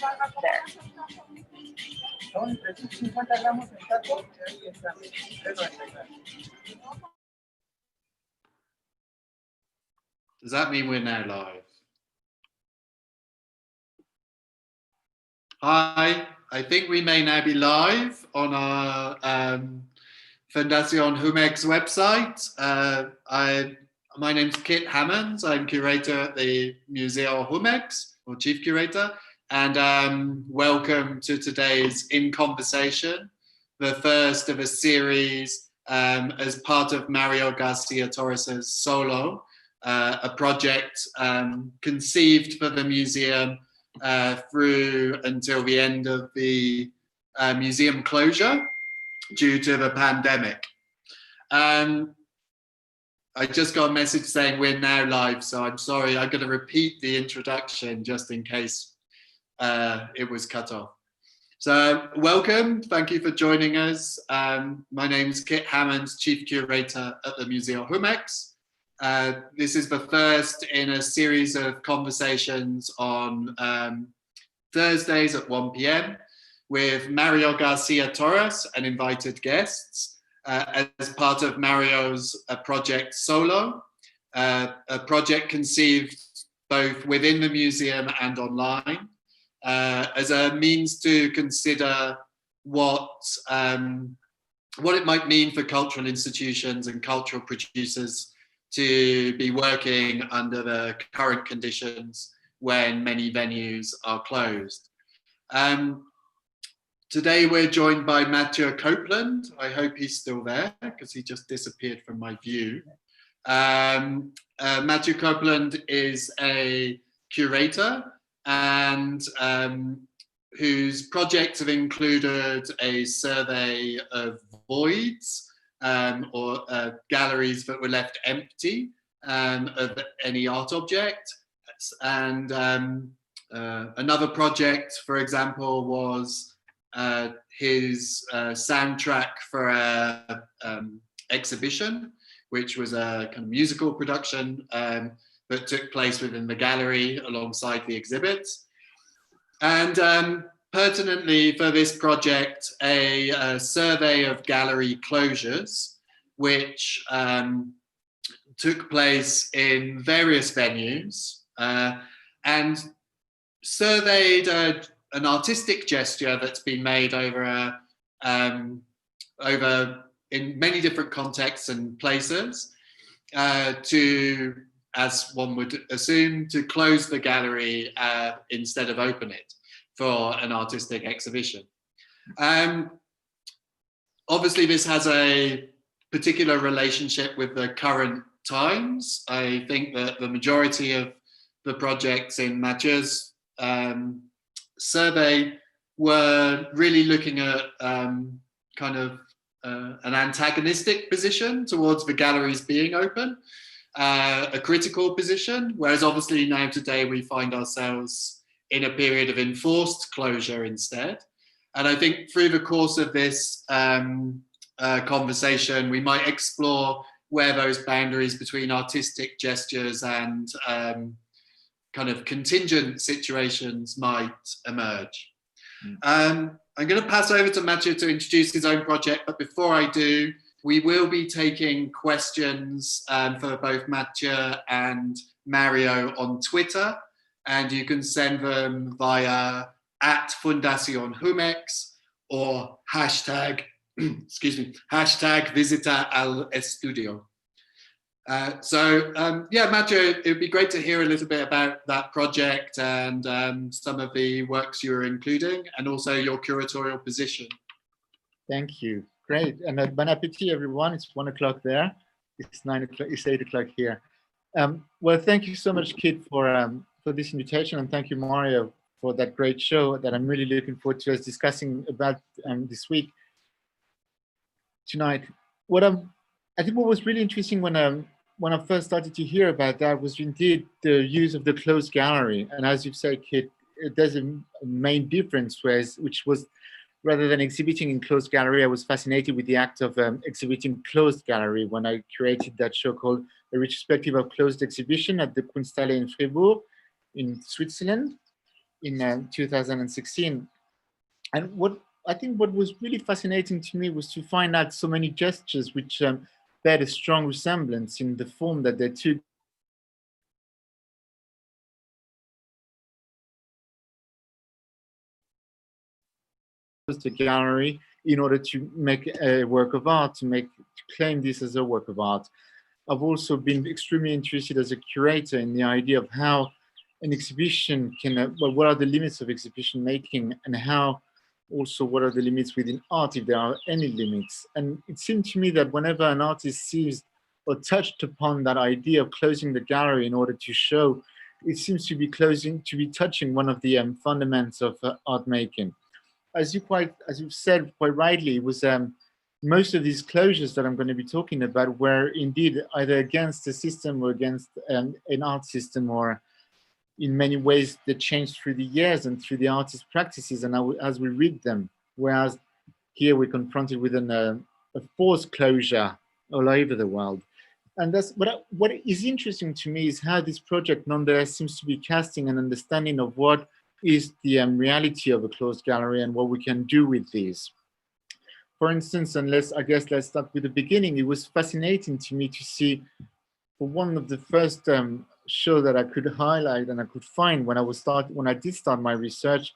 There. Son 350 gramos en taco y ahí está. Does that mean we're now live? Hi, I think we may now be live on our Fundación Jumex website. My name's Kit Hammonds. I'm curator at the Museo Jumex, or chief curator, and welcome to today's In Conversation, the first of a series as part of Mario Garcia Torres's Solo, a project conceived for the museum through until the end of the museum closure due to the pandemic. I just got a message saying we're now live, so I'm sorry, I'm going to repeat the introduction just in case it was cut off. So welcome, thank you for joining us. My name is Kit Hammonds, Chief Curator at the Museo Jumex. This is the first in a series of conversations on Thursdays at 1 p.m. with Mario Garcia Torres and invited guests as part of Mario's project Solo, a project conceived both within the museum and online as a means to consider what it might mean for cultural institutions and cultural producers to be working under the current conditions when many venues are closed. Today we're joined by Mathieu Copeland. I hope he's still there because he just disappeared from my view. Mathieu Copeland is a curator and whose projects have included a survey of voids or galleries that were left empty of any art object. And another project, for example, was his soundtrack for an exhibition, which was a kind of musical production that took place within the gallery alongside the exhibits. And pertinently for this project, a survey of gallery closures, which took place in various venues and surveyed an artistic gesture that's been made over in many different contexts and places to, as one would assume, to close the gallery instead of open it for an artistic exhibition. Obviously, this has a particular relationship with the current times. I think that the majority of the projects in Mathieu's survey were really looking at kind of an antagonistic position towards the galleries being open, a critical position, whereas obviously now today we find ourselves in a period of enforced closure instead. And I think through the course of this conversation, we might explore where those boundaries between artistic gestures and kind of contingent situations might emerge. I'm going to pass over to Mathieu to introduce his own project, but before I do, we will be taking questions for both Mathieu and Mario on Twitter, and you can send them via @Fundación Jumex or hashtag, hashtag Visita al Estudio. Yeah, Mathieu, it would be great to hear a little bit about that project and some of the works you're including, and also your curatorial position. Thank you. Great. And bon appetit, everyone. It's 1 o'clock there. It's 9 o'clock. It's 8 o'clock here. Well, thank you so much, Kit, for this invitation, and thank you, Mario, for that great show that I'm really looking forward to us discussing about this week tonight. I think what was really interesting when I first started to hear about that was indeed the use of the closed gallery. And as you've said, Kit, there's a main difference, which was rather than exhibiting in closed gallery, I was fascinated with the act of exhibiting closed gallery when I created that show called A Retrospective of Closed Exhibition at the Kunsthalle in Fribourg in Switzerland. in 2016. And what I think what was really fascinating to me was to find out so many gestures which bear a strong resemblance in the form that they took. The gallery in order to make a work of art, to claim this as a work of art. I've also been extremely interested as a curator in the idea of how an exhibition can, well, what are the limits of exhibition making, and how also what are the limits within art, if there are any limits. And it seemed to me that whenever an artist seized or touched upon that idea of closing the gallery in order to show, it seems to be touching one of the fundamentals of art making. As you've said quite rightly, it was most of these closures that I'm going to be talking about were indeed either against the system or against an art system, or in many ways they changed through the years and through the artist practices and as we read them. Whereas here we're confronted with a forced closure all over the world. And that's what is interesting to me is how this project nonetheless seems to be casting an understanding of what is the reality of a closed gallery and what we can do with these. For instance, and let's start with the beginning. It was fascinating to me to see, for one of the first show that I could highlight and I could find when I did start my research,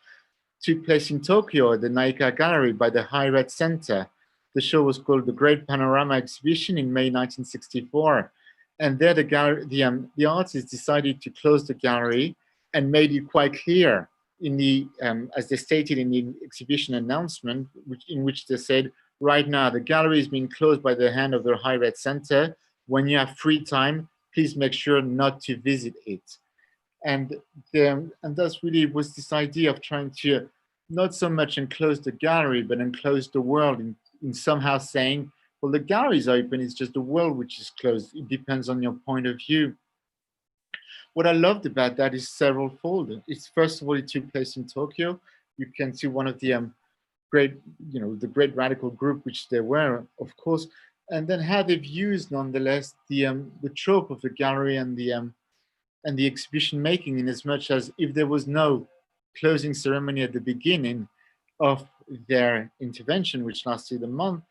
took place in Tokyo at the Naika Gallery by the High-Red Center. The show was called the Great Panorama Exhibition in May 1964. And there the artists decided to close the gallery and made it quite clear in the, as they stated in the exhibition announcement, in which they said, right now, the gallery is being closed by the hand of the High-Red Center. When you have free time, please make sure not to visit it. And thus really was this idea of trying to not so much enclose the gallery, but enclose the world in somehow saying, well, the gallery is open, it's just the world which is closed. It depends on your point of view. What I loved about that is several-fold. It's first of all, it took place in Tokyo. You can see one of the the great radical group, which they were, of course, and then how they've used, nonetheless, the trope of the gallery and the exhibition making, in as much as if there was no closing ceremony at the beginning of their intervention, which lasted a month,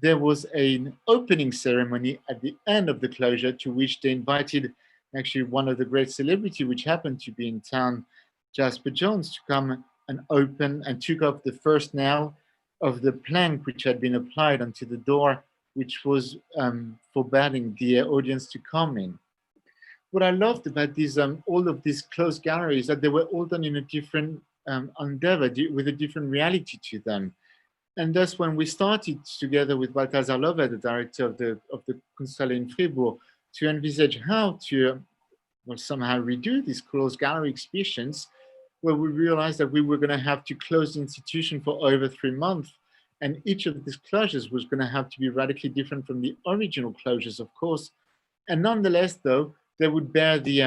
there was an opening ceremony at the end of the closure, to which they invited actually one of the great celebrity, which happened to be in town, Jasper Jones, to come and open and took off the first nail of the plank which had been applied onto the door, which was forbidding the audience to come in. What I loved about these all of these closed galleries, that they were all done in a different endeavor, with a different reality to them. And thus, when we started together with Balthazar Lover, the director of the Kunsthalle in Fribourg, to envisage how to somehow redo these closed gallery exhibitions, where we realized that we were going to have to close the institution for over 3 months. And each of these closures was going to have to be radically different from the original closures, of course. And nonetheless, though, they would bear the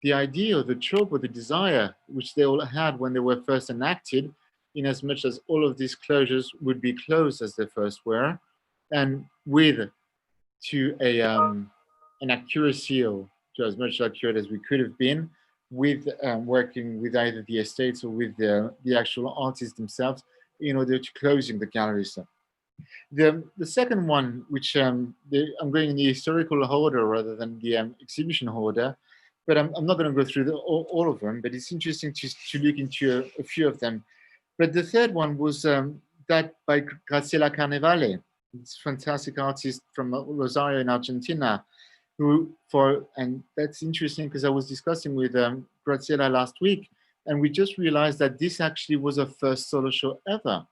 idea or the trope or the desire which they all had when they were first enacted, in as much as all of these closures would be closed as they first were, and with to an accuracy, or to as much accurate as we could have been, with working with either the estates or with the actual artists themselves in order to closing the galleries. The second one, which I'm going in the historical order rather than the exhibition order, but I'm not going to go through all of them, but it's interesting to look into a few of them. But the third one was that by Graciela Carnevale, this fantastic artist from Rosario in Argentina, and that's interesting because I was discussing with Graciela last week, and we just realized that this actually was her first solo show ever.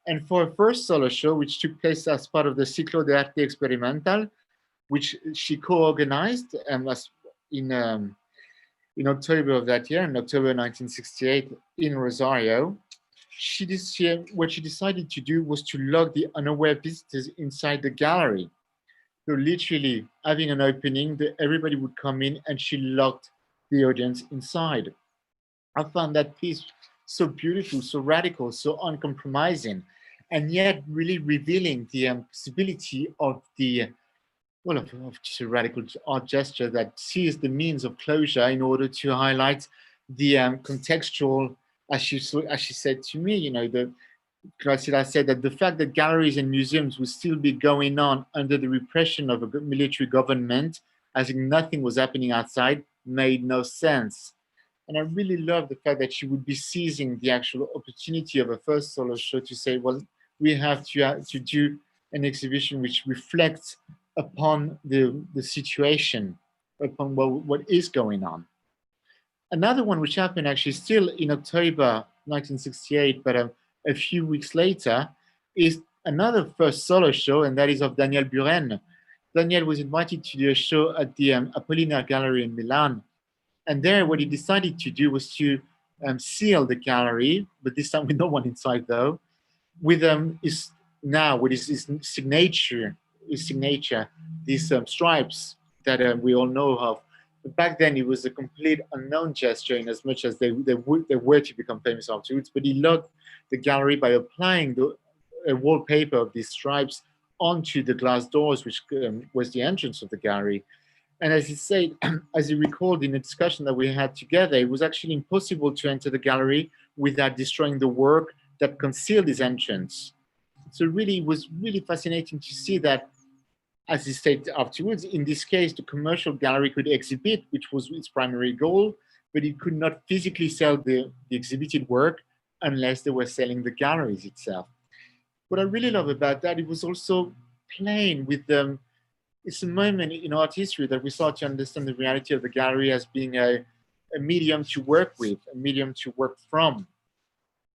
And for her first solo show, which took place as part of the Ciclo de Arte Experimental, which she co-organized in October of that year, in October 1968, in Rosario, what she decided to do was to lock the unaware visitors inside the gallery. So literally having an opening that everybody would come in, and she locked the audience inside. I found that piece so beautiful, so radical, so uncompromising, and yet really revealing the possibility of just a radical art gesture that sees the means of closure in order to highlight the contextual, as she said to me, you know, Graciela said that the fact that galleries and museums would still be going on under the repression of a military government, as if nothing was happening outside, made no sense. And I really love the fact that she would be seizing the actual opportunity of a first solo show to say, well, we have to do an exhibition which reflects upon the situation, upon what is going on. Another one which happened actually still in October 1968, but a few weeks later, is another first solo show, and that is of Daniel Buren. Daniel was invited to do a show at the Apollinaire Gallery in Milan. And there, what he decided to do was to seal the gallery, but this time with no one inside though, with his signature, these stripes that we all know of. But back then, it was a complete unknown gesture in as much as they were to become famous afterwards. But he locked the gallery by applying a wallpaper of these stripes onto the glass doors, which was the entrance of the gallery. And as he said, as he recalled in a discussion that we had together, it was actually impossible to enter the gallery without destroying the work that concealed his entrance. So really, it was really fascinating to see that, as he stated afterwards, in this case, the commercial gallery could exhibit, which was its primary goal, but it could not physically sell the exhibited work unless they were selling the galleries itself. What I really love about that, it was also playing with them. It's a moment in art history that we start to understand the reality of the gallery as being a medium to work with, a medium to work from.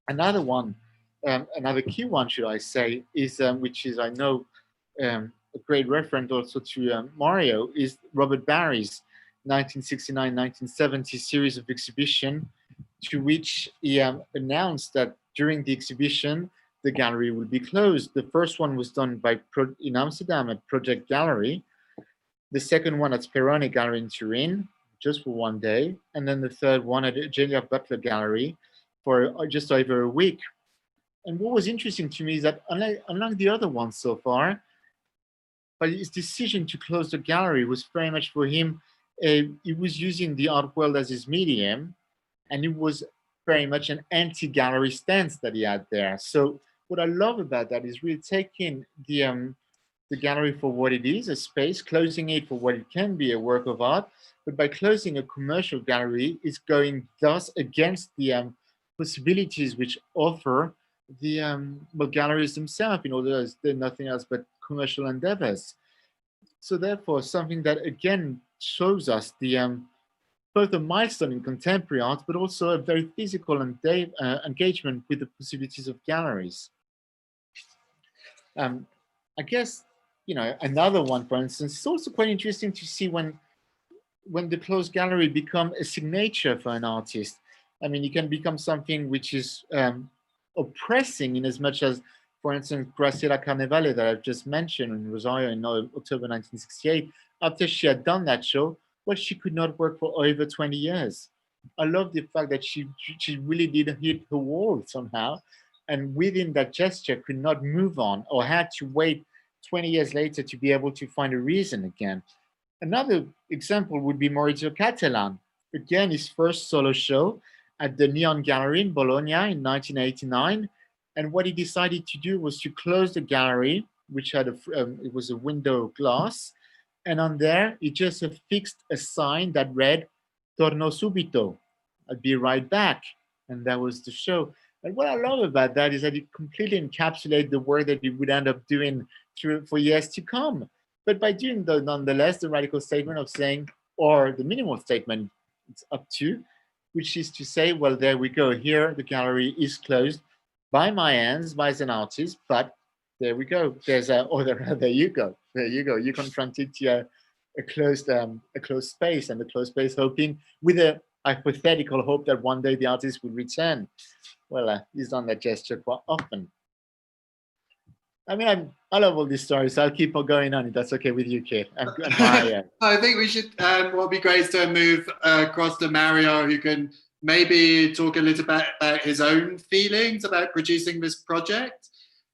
Another one, another key one, should I say, is which is, I know, a great reference also to Mario, is Robert Barry's 1969-1970 series of exhibition, to which he announced that during the exhibition, the gallery will be closed. The first one was done in Amsterdam at Project Gallery. The second one at Sperone Gallery in Turin, just for one day. And then the third one at J.F. Butler Gallery for just over a week. And what was interesting to me is that unlike the other ones so far, but his decision to close the gallery was very much for him, he was using the art world as his medium, and it was very much an anti-gallery stance that he had there. So what I love about that is really taking the gallery for what it is, a space, closing it for what it can be, a work of art, but by closing a commercial gallery, it's going thus against the possibilities which offer the galleries themselves. In other words, they're nothing else but commercial endeavors. So therefore, something that again shows us the both a milestone in contemporary art, but also a very physical and engagement with the possibilities of galleries. I guess, you know, another one, for instance, it's also quite interesting to see when the closed gallery become a signature for an artist. I mean, it can become something which is oppressing in as much as, for instance, Graciela Carnevale that I've just mentioned in Rosario in October 1968, after she had done that show, well, she could not work for over 20 years. I love the fact that she really did hit her wall somehow, and within that gesture could not move on or had to wait 20 years later to be able to find a reason again. Another example would be Maurizio Cattelan. Again, his first solo show at the Neon Gallery in Bologna in 1989. And what he decided to do was to close the gallery, which had it was a window glass. And on there, he just affixed a sign that read, "Torno subito," I'll be right back. And that was the show. And what I love about that is that it completely encapsulates the work that he would end up doing for years to come. But by doing, nonetheless, the radical statement of saying, or the minimal statement, it's up to, which is to say, well, there we go. Here, the gallery is closed by my hands, by an artist, but there we go. There's there you go. There you go. You confronted a closed space, and the closed space hoping with a hypothetical hope that one day the artist will return. Well, he's done that gesture quite often. I mean, I love all these stories, so I'll keep on going on if that's okay with you, Kit. I think we should, what would be great is to move across to Mario, who can maybe talk a little bit about his own feelings about producing this project,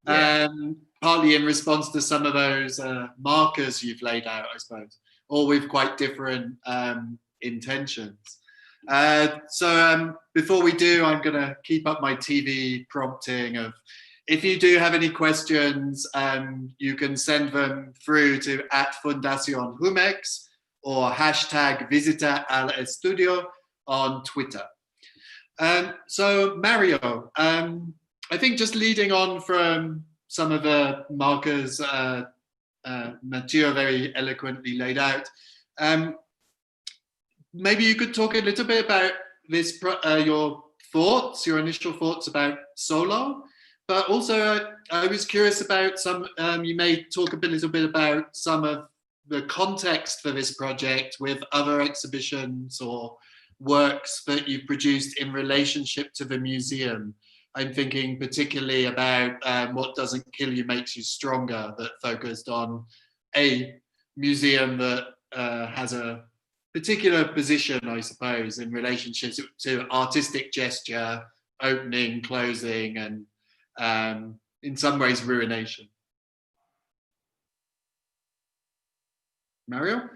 partly in response to some of those markers you've laid out, I suppose, or with quite different intentions. Before we do, I'm going to keep up my TV prompting of, if you do have any questions, you can send them through to @Fundación Jumex or #Visita al Estudio on Twitter. So Mario, I think just leading on from some of the markers Mathieu very eloquently laid out, maybe you could talk a little bit about this, your initial thoughts about solo, but also I was curious about some, you may talk a little bit about some of the context for this project with other exhibitions or works that you've produced in relationship to the museum. I'm thinking particularly about What Doesn't Kill You Makes You Stronger, that focused on a museum that has a particular position, I suppose, in relationship to artistic gesture, opening, closing, and in some ways ruination. Mario?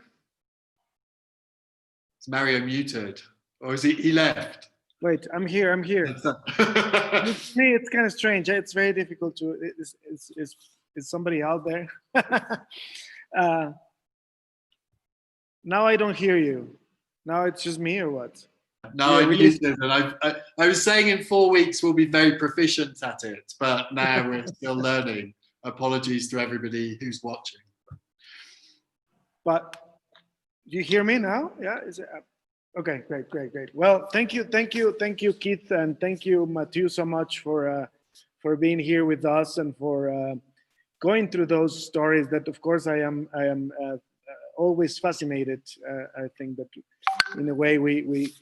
Is Mario muted? Or is he left? Wait, I'm here. With me, it's kind of strange. It's very difficult to. Is somebody out there? Now I don't hear you. Now it's just me, or what? No, I'm muted, and I was saying in 4 weeks we'll be very proficient at it, but now we're still learning. Apologies to everybody who's watching. But you hear me now? Yeah. Is it? Okay, great. Well, thank you, Keith, and thank you, Mathieu, so much for being here with us and for going through those stories. That, of course, I am always fascinated. I think that in a way we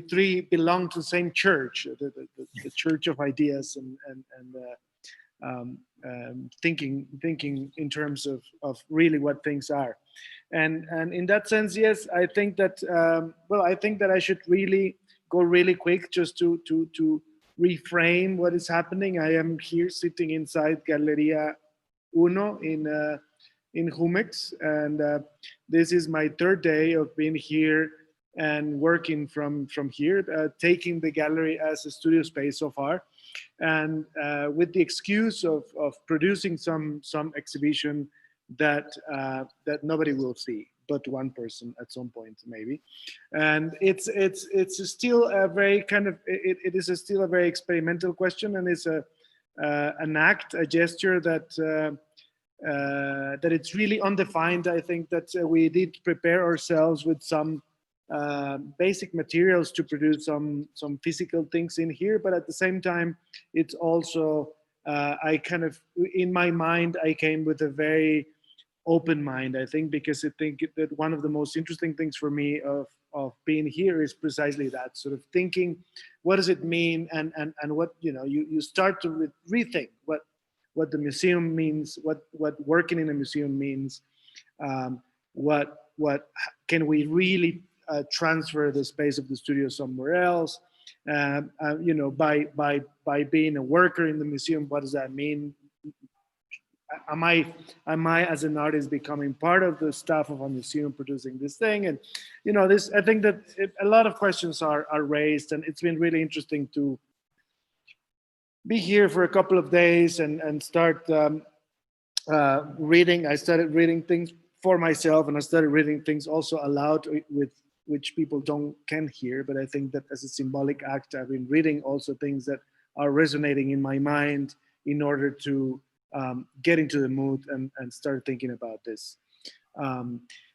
three belong to the same church, the church of ideas and thinking in terms of really what things are. And in that sense, yes, I think that I think that I should really go really quick just to reframe what is happening. I am here sitting inside Galeria Uno in Jumex, and this is my third day of being here and working from here, taking the gallery as a studio space so far, and with the excuse of producing some exhibition that nobody will see but one person at some point, maybe. And it's still a very kind of, it is still a very experimental question, and it's an act, a gesture that it's really undefined. I think that we did prepare ourselves with some basic materials to produce some physical things in here, but at the same time, it's also I kind of, in my mind, I came with a very open mind, I think, because I think that one of the most interesting things for me of being here is precisely that, sort of thinking, what does it mean, and what, you start to rethink what the museum means, what working in a museum means, what can we really transfer the space of the studio somewhere else, by being a worker in the museum, what does that mean? Am I as an artist becoming part of the staff of a museum producing this thing? And this, I think that a lot of questions are raised, and it's been really interesting to be here for a couple of days and start reading. I started reading things for myself, and I started reading things also aloud, with which people can't hear, but I think that as a symbolic act, I've been reading also things that are resonating in my mind in order to get into the mood and start thinking about this.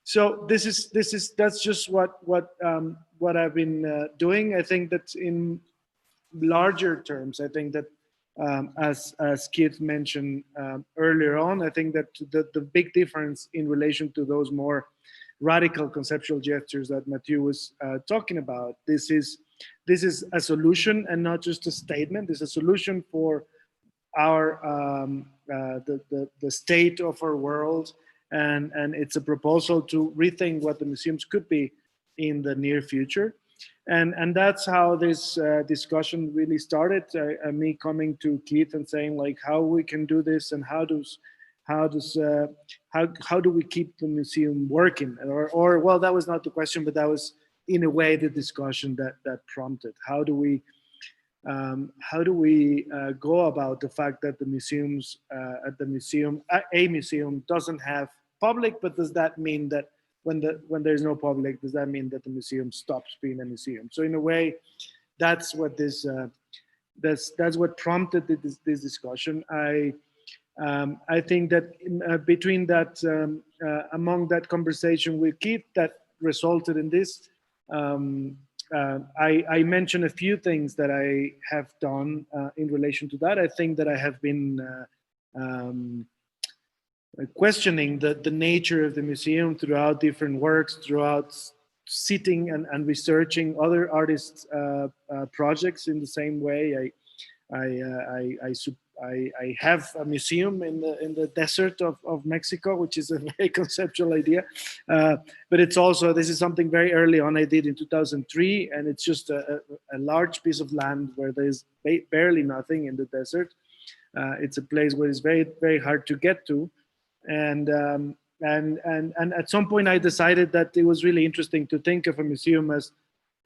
So that's just what I've been doing. I think that in larger terms, I think that as Keith mentioned earlier on, I think that the big difference in relation to those more radical conceptual gestures that Mathieu was talking about, this is a solution and not just a statement. It's a solution for our the state of our world, and it's a proposal to rethink what the museums could be in the near future, and that's how this discussion really started. Me coming to Keith and saying, like, how we can do this, and how do we keep the museum working, or well, that was not the question, but that was in a way, the discussion that prompted. How do we go about the fact that the museums a museum doesn't have public, but does that mean that when there's no public, does that mean that the museum stops being a museum? So in a way, that's what that's what prompted this discussion. I think that between that, among that conversation with Keith that resulted in this, I mentioned a few things that I have done in relation to that. I think that I have been questioning the nature of the museum throughout different works, throughout sitting and researching other artists' projects in the same way. I have a museum in the desert of Mexico, which is a very conceptual idea, but it's also, this is something very early on I did in 2003, and it's just a large piece of land where there's barely nothing in the desert. It's a place where it's very, very hard to get to, and at some point I decided that it was really interesting to think of a museum as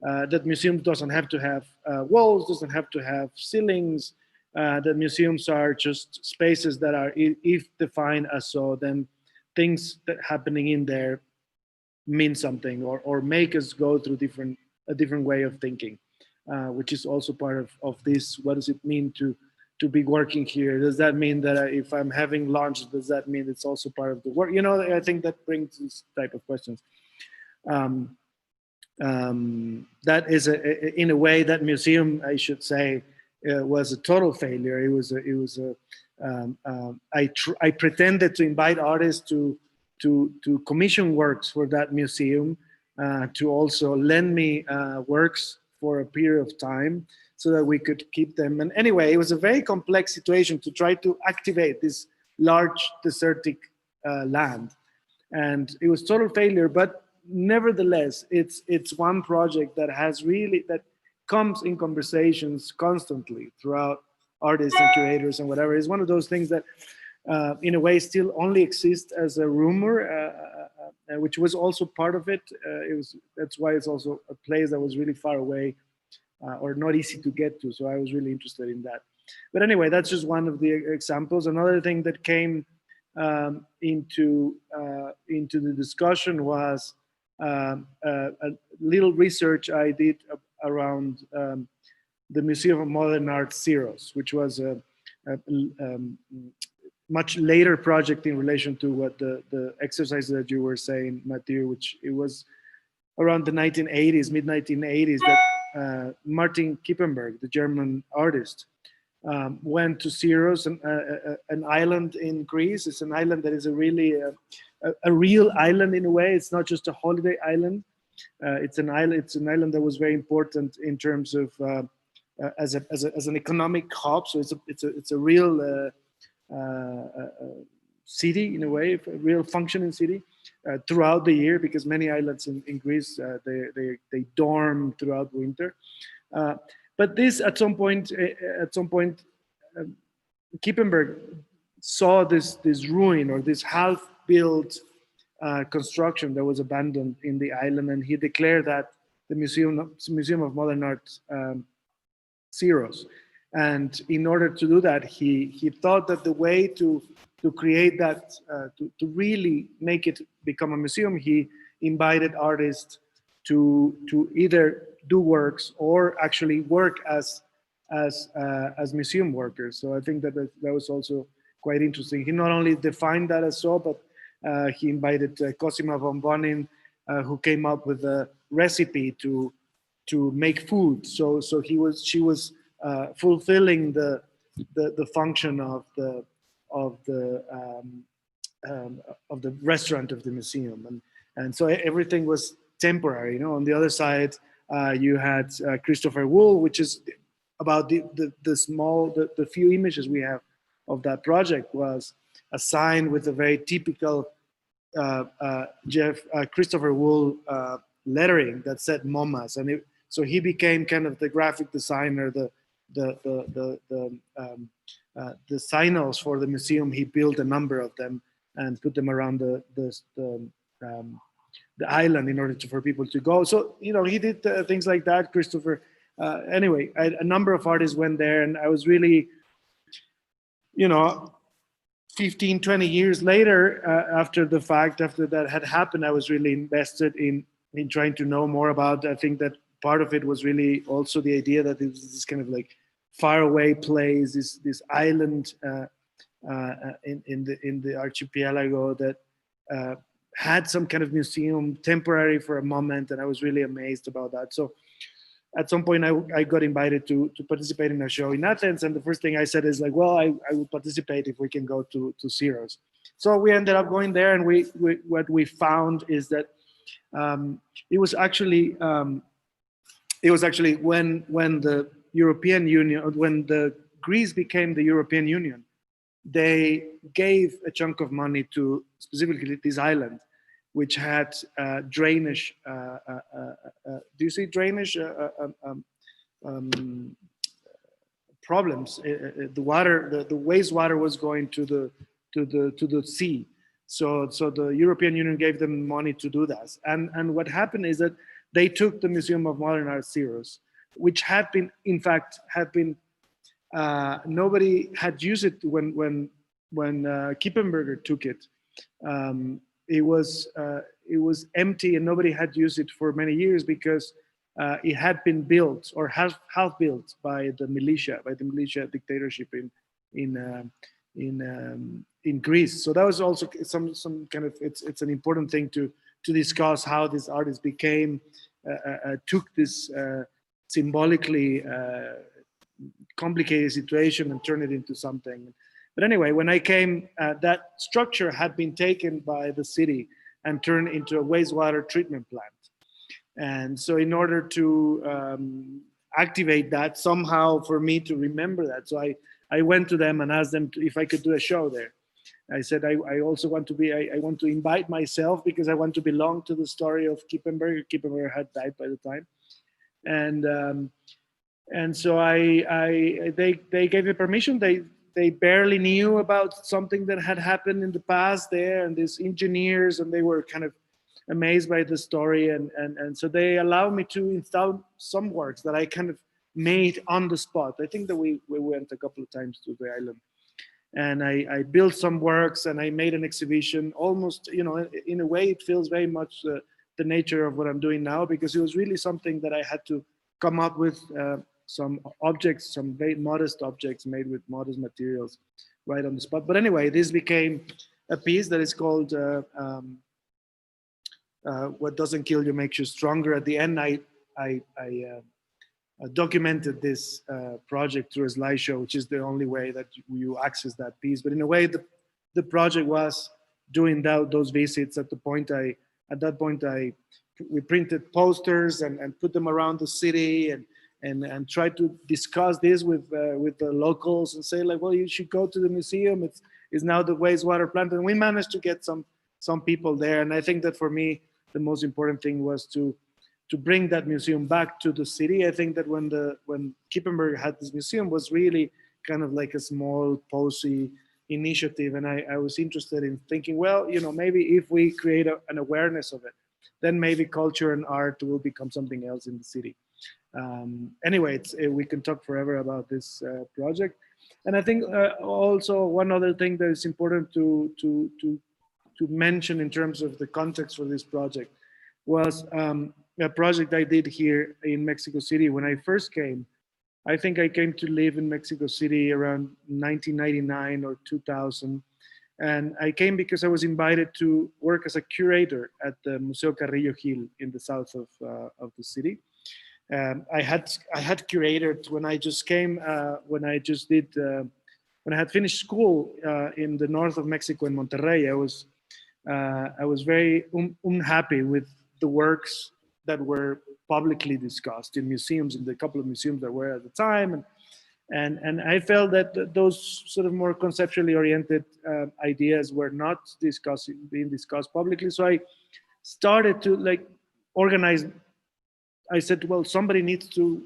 that museum doesn't have to have walls, doesn't have to have ceilings. The museums are just spaces that are, if defined as so, then things that happening in there mean something, or make us go through a different way of thinking, which is also part of this. What does it mean to be working here? Does that mean that if I'm having lunch, does that mean it's also part of the work? You know, I think that brings this type of questions. That is in a way, that museum, I should say, was a total failure. I pretended to invite artists to commission works for that museum, to also lend me works for a period of time so that we could keep them. And anyway, it was a very complex situation to try to activate this large desertic land, and it was total failure. But nevertheless, it's one project that comes in conversations constantly throughout artists and curators and whatever. It's one of those things that in a way still only exists as a rumor, which was also part of it. That's why it's also a place that was really far away, or not easy to get to. So I was really interested in that. But anyway, that's just one of the examples. Another thing that came into the discussion was a little research I did around the Museum of Modern Art Xeros, which was a much later project in relation to what the exercise that you were saying, Mathieu, which it was around the 1980s, mid-1980s, that Martin Kippenberg, the German artist, went to Xeros, an island in Greece. It's an island that is a real island in a way. It's not just a holiday island. It's an island that was very important in terms of as an economic hub. So it's a real city in a way, a real functioning city throughout the year, because many islands in Greece they dorm throughout winter. But this at some point Kippenberg saw this ruin, or this half-built construction that was abandoned in the island, and he declared that the Museum of Modern Art Xeros. And in order to do that, he thought that the way to create that, to really make it become a museum, he invited artists to either do works or actually work as museum workers. So I think that was also quite interesting. He not only defined that as so, but he invited Cosima von Bonin, who came up with a recipe to make food. So she was fulfilling the function of the restaurant of the museum, and so everything was temporary. You know, on the other side, you had Christopher Wool, which is about the few images we have of that project, was a sign with a very typical Christopher Wool lettering that said MoMAs, and so he became kind of the graphic designer, the signals for the museum. He built a number of them and put them around the island in order for people to go. So, you know, he did things like that, Christopher. Anyway, a number of artists went there, and I was really, you know, 15, 20 years later, after the fact, after that had happened, I was really invested in trying to know more about. I think that part of it was really also the idea that it was this kind of like faraway place, this island in the archipelago that had some kind of museum, temporary for a moment, and I was really amazed about that. So at some point I got invited to participate in a show in Athens, and the first thing I said is like, well, I will participate if we can go to Syros. So we ended up going there, and we what we found is that it was actually when the European Union, when the Greece became the European Union, they gave a chunk of money to specifically this island, which had drainage. Do you see drainage problems? The water, the wastewater was going to the sea. So the European Union gave them money to do that. And what happened is that they took the Museum of Modern Art Syros, which had been, in fact, nobody had used it when Kippenberger took it. It was empty, and nobody had used it for many years because it had been built or half built by the militia dictatorship in Greece. So that was also some kind of, it's an important thing to discuss how this artist took this symbolically complicated situation and turned it into something. But anyway, when I came, that structure had been taken by the city and turned into a wastewater treatment plant. And so in order to activate that somehow, for me to remember that, so I went to them and asked them if I could do a show there. I said, I also want to I want to invite myself because I want to belong to the story of Kippenberger. Kippenberger had died by the time. And so they gave me permission. They barely knew about something that had happened in the past there, and these engineers, and they were kind of amazed by the story. And so they allowed me to install some works that I kind of made on the spot. I think that we went a couple of times to the island, and I built some works, and I made an exhibition. Almost, you know, in a way, it feels very much the nature of what I'm doing now, because it was really something that I had to come up with. Some objects, some very modest objects made with modest materials right on the spot. But anyway, this became a piece that is called What Doesn't Kill You Makes You Stronger. At the end, I documented this project through a slideshow, which is the only way that you access that piece. But in a way, the project was doing those visits. At that point, we printed posters and put them around the city and try to discuss this with the locals and say, like, well, you should go to the museum. It's now the wastewater plant. And we managed to get some people there. And I think that for me, the most important thing was to bring that museum back to the city. I think that when Kippenberger had this museum, was really kind of like a small posy initiative. And I was interested in thinking, well, you know, maybe if we create an awareness of it, then maybe culture and art will become something else in the city. Anyway, we can talk forever about this project. And I think also one other thing that is important to mention in terms of the context for this project was a project I did here in Mexico City when I first came. I think I came to live in Mexico City around 1999 or 2000. And I came because I was invited to work as a curator at the Museo Carrillo Gil in the south of the city. I had curated when I just came, when I had finished school in the north of Mexico in Monterrey. I was very unhappy with the works that were publicly discussed in museums, in the couple of museums that were at the time. And I felt that those sort of more conceptually oriented ideas were not being discussed publicly. So I started to organize. I said, well, somebody needs to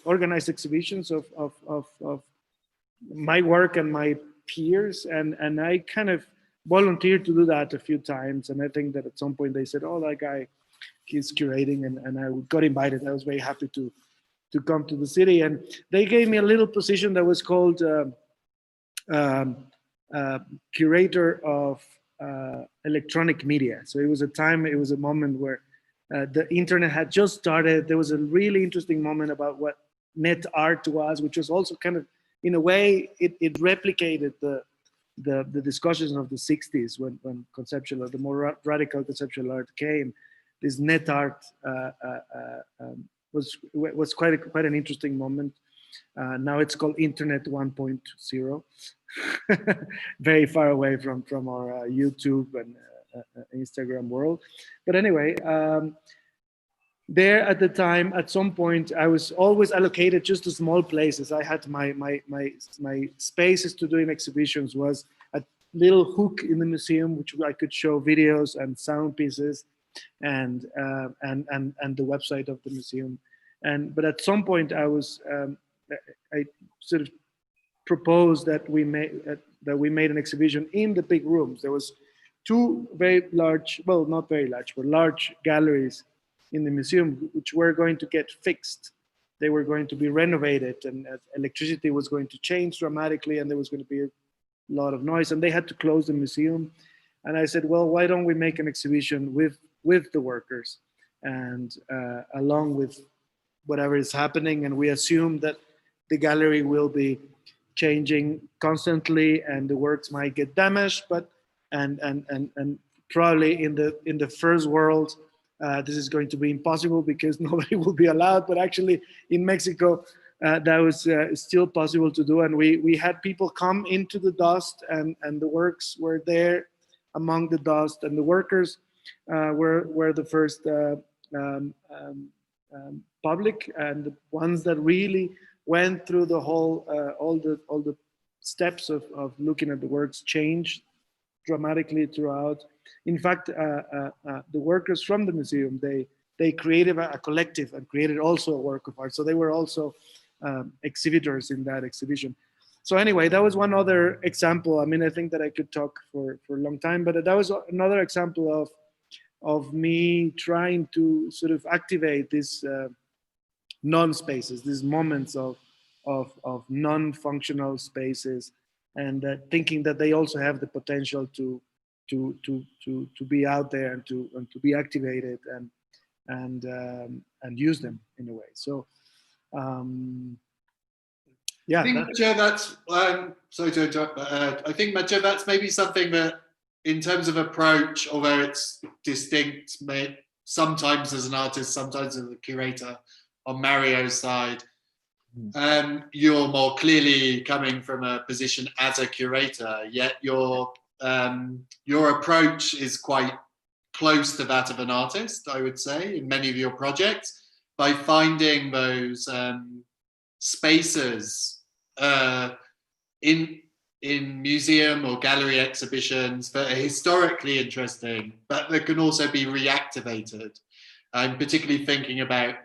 organize exhibitions of my work and my peers. And I kind of volunteered to do that a few times. And I think that at some point they said, oh, that guy, he's curating, and I got invited. I was very happy to come to the city. And they gave me a little position that was called curator of electronic media. So it was a moment where the internet had just started. There was a really interesting moment about what net art was, which was also kind of, in a way, it replicated the discussions of the 60s when conceptual art, the more radical conceptual art came. This net art was quite an interesting moment. Now it's called Internet 1.0, very far away from our YouTube and Instagram world. But anyway, there at the time, at some point, I was always allocated just to small places. I had my spaces to do in exhibitions was a little hook in the museum, which I could show videos and sound pieces, and the website of the museum. But at some point, I sort of proposed that we made an exhibition in the big rooms. There was two very large, well, not very large, but large galleries in the museum, which were going to get fixed. They were going to be renovated, and electricity was going to change dramatically, and there was going to be a lot of noise, and they had to close the museum. And I said, well, why don't we make an exhibition with the workers, and along with whatever is happening, and we assume that the gallery will be changing constantly, and the works might get damaged, but and probably in the first world, this is going to be impossible because nobody will be allowed. But actually, in Mexico, that was still possible to do, and we had people come into the dust, and the works were there among the dust, and the workers were the first public, and the ones that really went through the whole all the steps of looking at the works changed dramatically throughout. In fact, the workers from the museum, they created a collective and created also a work of art. So they were also exhibitors in that exhibition. So anyway, that was one other example. I mean, I think that I could talk for a long time, but that was another example of me trying to sort of activate these non-spaces, these moments of non-functional spaces, and thinking that they also have the potential to be out there and to be activated and use them in a way. So yeah, I think Mathieu, that's sorry to interrupt, but I think Mathieu, that's maybe something that, in terms of approach, although it's distinct, sometimes as an artist, sometimes as a curator, on Mario's side, you're more clearly coming from a position as a curator, yet your approach is quite close to that of an artist, I would say, in many of your projects, by finding those spaces in museum or gallery exhibitions that are historically interesting, but that can also be reactivated. I'm particularly thinking about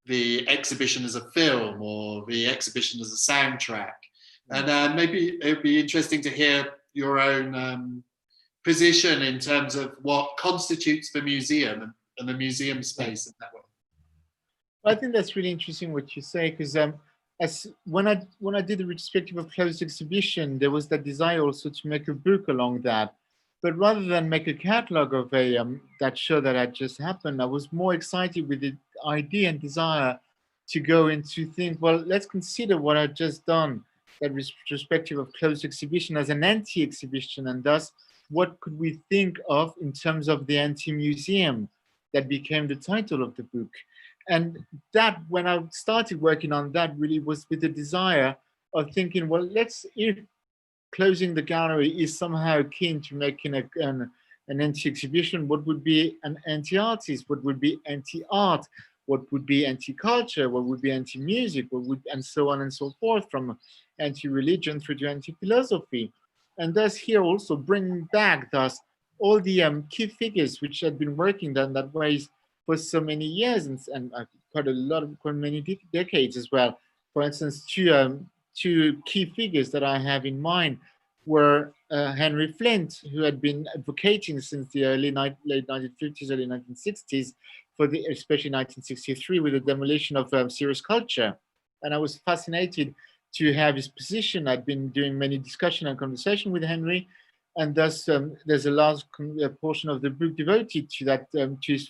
the exhibition as a film or the exhibition as a soundtrack. And maybe it'd be interesting to hear your own position in terms of what constitutes the museum and the museum space in that way. I think that's really interesting what you say, because when I did the retrospective of closed exhibition, there was that desire also to make a book along that. But rather than make a catalog of that show that had just happened, I was more excited with the idea and desire to go into think, well, let's consider what I've just done, that retrospective of closed exhibition, as an anti-exhibition, and thus what could we think of in terms of the anti-museum that became the title of the book. And that, when I started working on that, really was with the desire of thinking, well, if closing the gallery is somehow keen to making an anti-exhibition, what would be an anti-artist? What would be anti-art? What would be anti-culture? What would be anti-music? And so on and so forth, from anti-religion through to anti-philosophy. And thus here also bringing back thus all the key figures which had been working that way for so many years and quite many decades as well. For instance, two key figures that I have in mind were Henry Flint, who had been advocating since the late 1950s, early 1960s, especially 1963, with the demolition of serious culture. And I was fascinated to have his position. I'd been doing many discussion and conversation with Henry, and thus there's a large portion of the book devoted to that, to his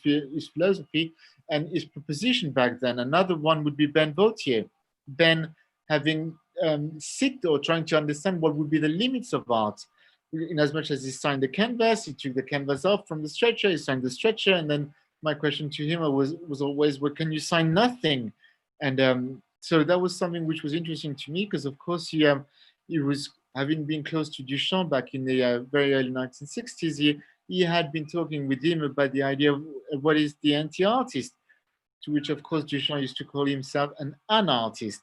philosophy and his proposition back then. Another one would be Ben Vautier. Ben having seeked or trying to understand what would be the limits of art. In as much as he signed the canvas, he took the canvas off from the stretcher, he signed the stretcher, and then my question to him was always, well, can you sign nothing? And so that was something which was interesting to me, because of course he was, having been close to Duchamp back in the very early 1960s, he had been talking with him about the idea of what is the anti-artist, to which of course Duchamp used to call himself an artist.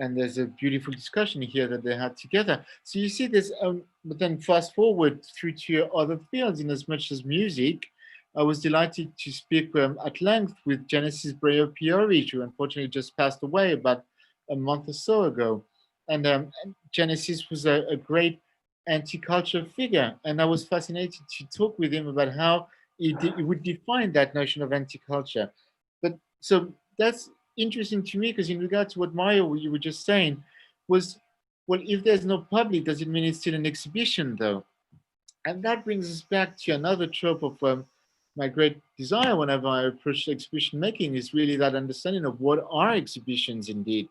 And there's a beautiful discussion here that they had together. So you see this, but then fast forward through to other fields, in as much as music. I was delighted to speak at length with Genesis Breyer-Piori, who unfortunately just passed away about a month or so ago. And Genesis was a great anti-culture figure. And I was fascinated to talk with him about how he would define that notion of anti-culture. But so that's interesting to me, because in regard to what Mario, you were just saying, was, well, if there's no public, does it mean it's still an exhibition though? And that brings us back to another trope of my great desire whenever I approach exhibition making, is really that understanding of what are exhibitions indeed.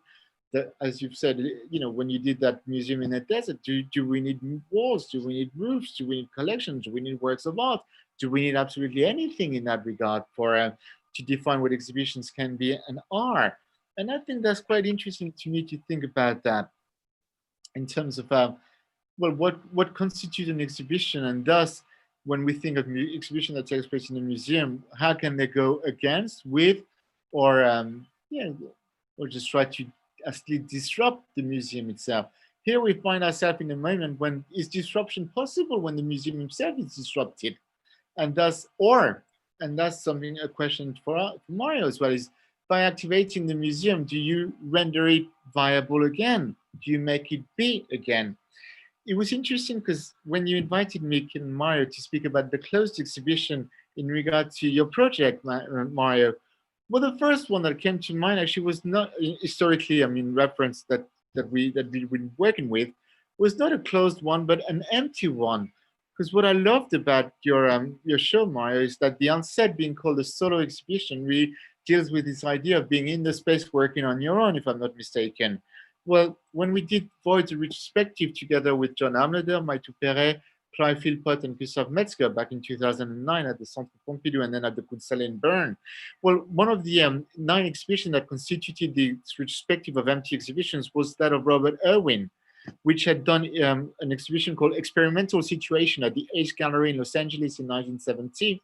That, as you've said, you know, when you did that museum in the desert, do we need walls? Do we need roofs? Do we need collections? Do we need works of art? Do we need absolutely anything in that regard for to define what exhibitions can be and are? And I think that's quite interesting to me to think about that in terms of well, what constitutes an exhibition, and thus when we think of exhibition that takes place in a museum, how can they go against, with, or yeah, or just try to actually disrupt the museum itself? Here we find ourselves in a moment when is disruption possible when the museum itself is disrupted, and thus, and that's something, a question for Mario as well, is by activating the museum, do you render it viable again? Do you make it be again? It was interesting because when you invited me and Mario to speak about the closed exhibition in regard to your project, Mario, well, the first one that came to mind actually was not historically, I mean, reference that we've been working with, was not a closed one, but an empty one. Because what I loved about your show, Mario, is that the onset being called a solo exhibition really deals with this idea of being in the space working on your own, if I'm not mistaken. Well, when we did Void retrospective together with John Amleder, Mathieu Copeland, Clive Philpott, and Gustav Metzger back in 2009 at the Centre Pompidou and then at the Kunsthal in Bern. Well, one of the 9 exhibitions that constituted the retrospective of empty exhibitions was that of Robert Irwin, which had done an exhibition called Experimental Situation at the Ace Gallery in Los Angeles in 1970.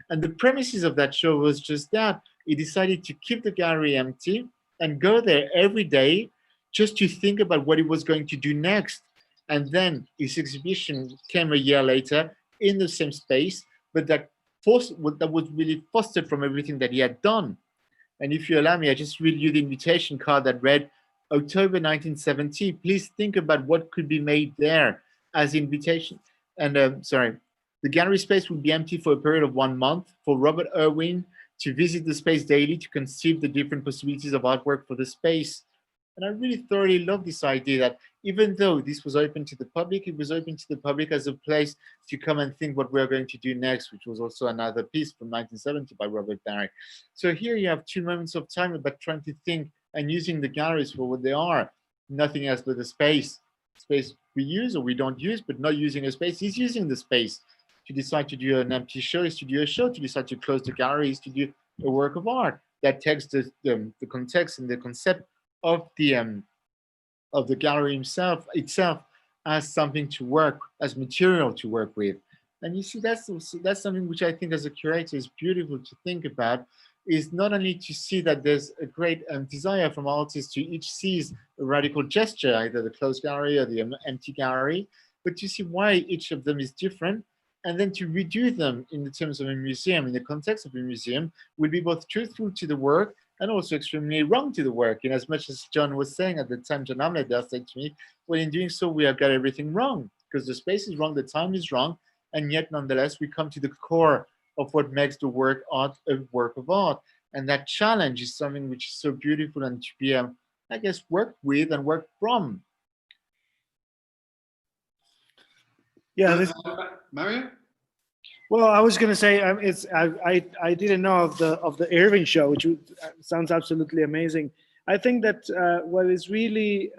And the premises of that show was just that. He decided to keep the gallery empty and go there every day just to think about what he was going to do next. And then his exhibition came a year later in the same space, but that was really fostered from everything that he had done. And if you allow me, I just read you the invitation card that read, October 1970, please think about what could be made there as invitation. And sorry, the gallery space would be empty for a period of 1 month for Robert Irwin to visit the space daily to conceive the different possibilities of artwork for the space. And I really thoroughly love this idea that even though this was open to the public, it was open to the public as a place to come and think what we're going to do next, which was also another piece from 1970 by Robert Barry. So here you have 2 moments of time about trying to think and using the galleries for what they are, nothing else but a space. Space we use or we don't use, but not using a space is using the space. To decide to do an empty show is to do a show, to decide to close the gallery is to do a work of art that takes the context and the concept of the gallery itself as something to work, as material to work with. And you see, that's something which I think as a curator is beautiful to think about, is not only to see that there's a great desire from artists to each seize a radical gesture, either the closed gallery or the empty gallery, but to see why each of them is different, and then to redo them in the terms of a museum, in the context of a museum, will be both truthful to the work and also extremely wrong to the work. In as much as John was saying at the time, John Amleder said to me, well, in doing so, we have got everything wrong, because the space is wrong, the time is wrong, and yet nonetheless, we come to the core of what makes the work art a work of art. And that challenge is something which is so beautiful and to be, I guess, worked with and worked from. Yeah, Mario? well, I was going to say I didn't know of the Irving show, which sounds absolutely amazing. I think that what is really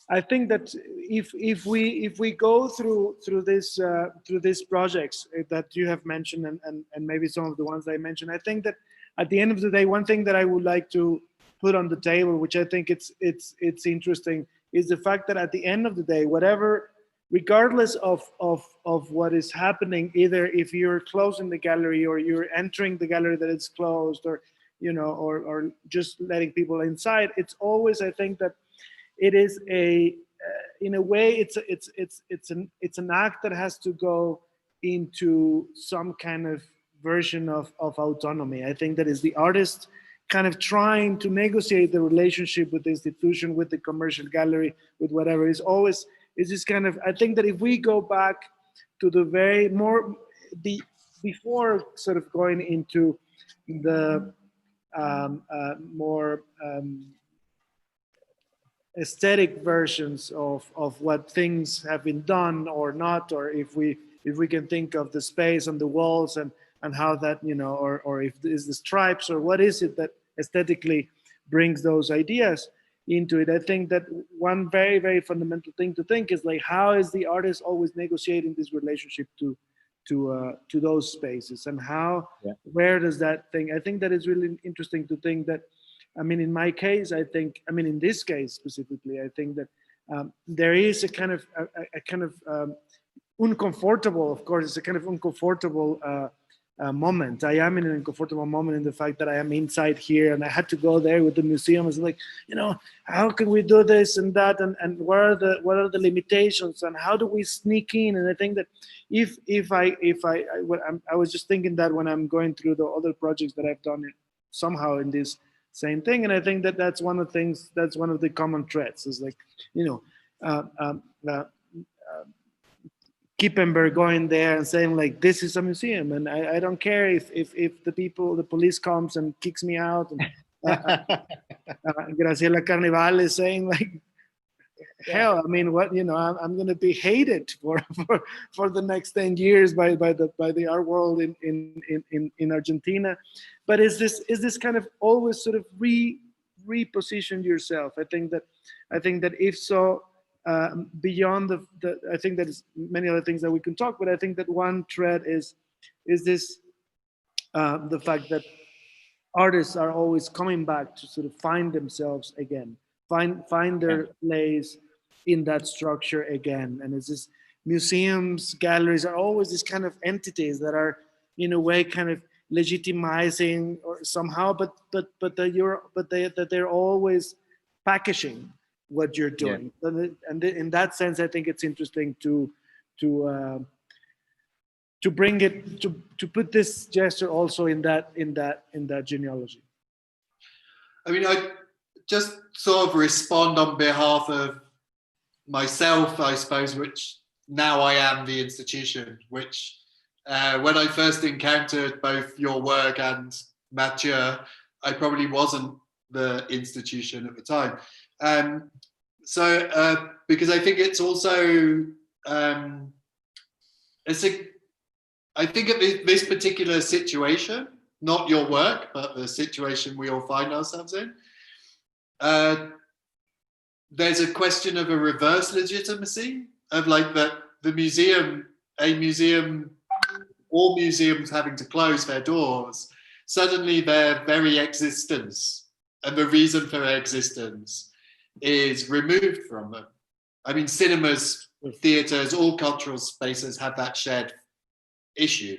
I think that if we go through these projects that you have mentioned and maybe some of the ones that I mentioned, I think that at the end of the day, one thing that I would like to put on the table, which I think it's interesting, is the fact that at the end of the day, whatever, regardless of what is happening, either if you're closing the gallery or you're entering the gallery that is closed, or or just letting people inside, it's always, I think that it is in a way, it's an act that has to go into some kind of version of autonomy. I think that is the artist kind of trying to negotiate the relationship with the institution, with the commercial gallery, with whatever. Is always is this kind of, I think that if we go back to the before sort of going into the more aesthetic versions of what things have been done or not, or if we can think of the space on the walls and how that, or if is the stripes, or what is it that aesthetically brings those ideas into it. I think that one very, very fundamental thing to think is like, how is the artist always negotiating this relationship to those spaces, and how, where does that thing, I think that is really interesting to think that, I mean, in my case, in this case specifically, I think that there is a kind of uncomfortable, of course, it's a kind of uncomfortable moment. I am in an uncomfortable moment in the fact that I am inside here, and I had to go there with the museum. It's like, how can we do this and that, and what are the limitations, and how do we sneak in? And I think that I was just thinking that when I'm going through the other projects that I've done somehow in this same thing, and I think that that's one of the things, that's one of the common threads, is like, Kippenberg going there and saying like, this is a museum, and I don't care if the police comes and kicks me out, and Graciela Carnival is saying like, hell, I mean, what, I'm going to be hated for the next 10 years by the art world in Argentina. But is this kind of always sort of reposition yourself? I think that if so, beyond the I think that is many other things that we can talk, but I think that one thread is this, the fact that artists are always coming back to sort of find themselves again, find their place in that structure again. And it's this, museums, galleries are always these kind of entities that are in a way kind of legitimizing or somehow, but that they're always packaging what you're doing. And in that sense, I think it's interesting to bring it, to put this gesture also in that genealogy. I mean, I just sort of respond on behalf of myself, I suppose, which now I am the institution, which when I first encountered both your work and Mathieu, I probably wasn't the institution at the time. Because I think it's also, I think of this particular situation, not your work, but the situation we all find ourselves in, there's a question of a reverse legitimacy of like the museum, all museums having to close their doors, suddenly their very existence and the reason for their existence is removed from them. I mean, cinemas, theaters, all cultural spaces have that shared issue.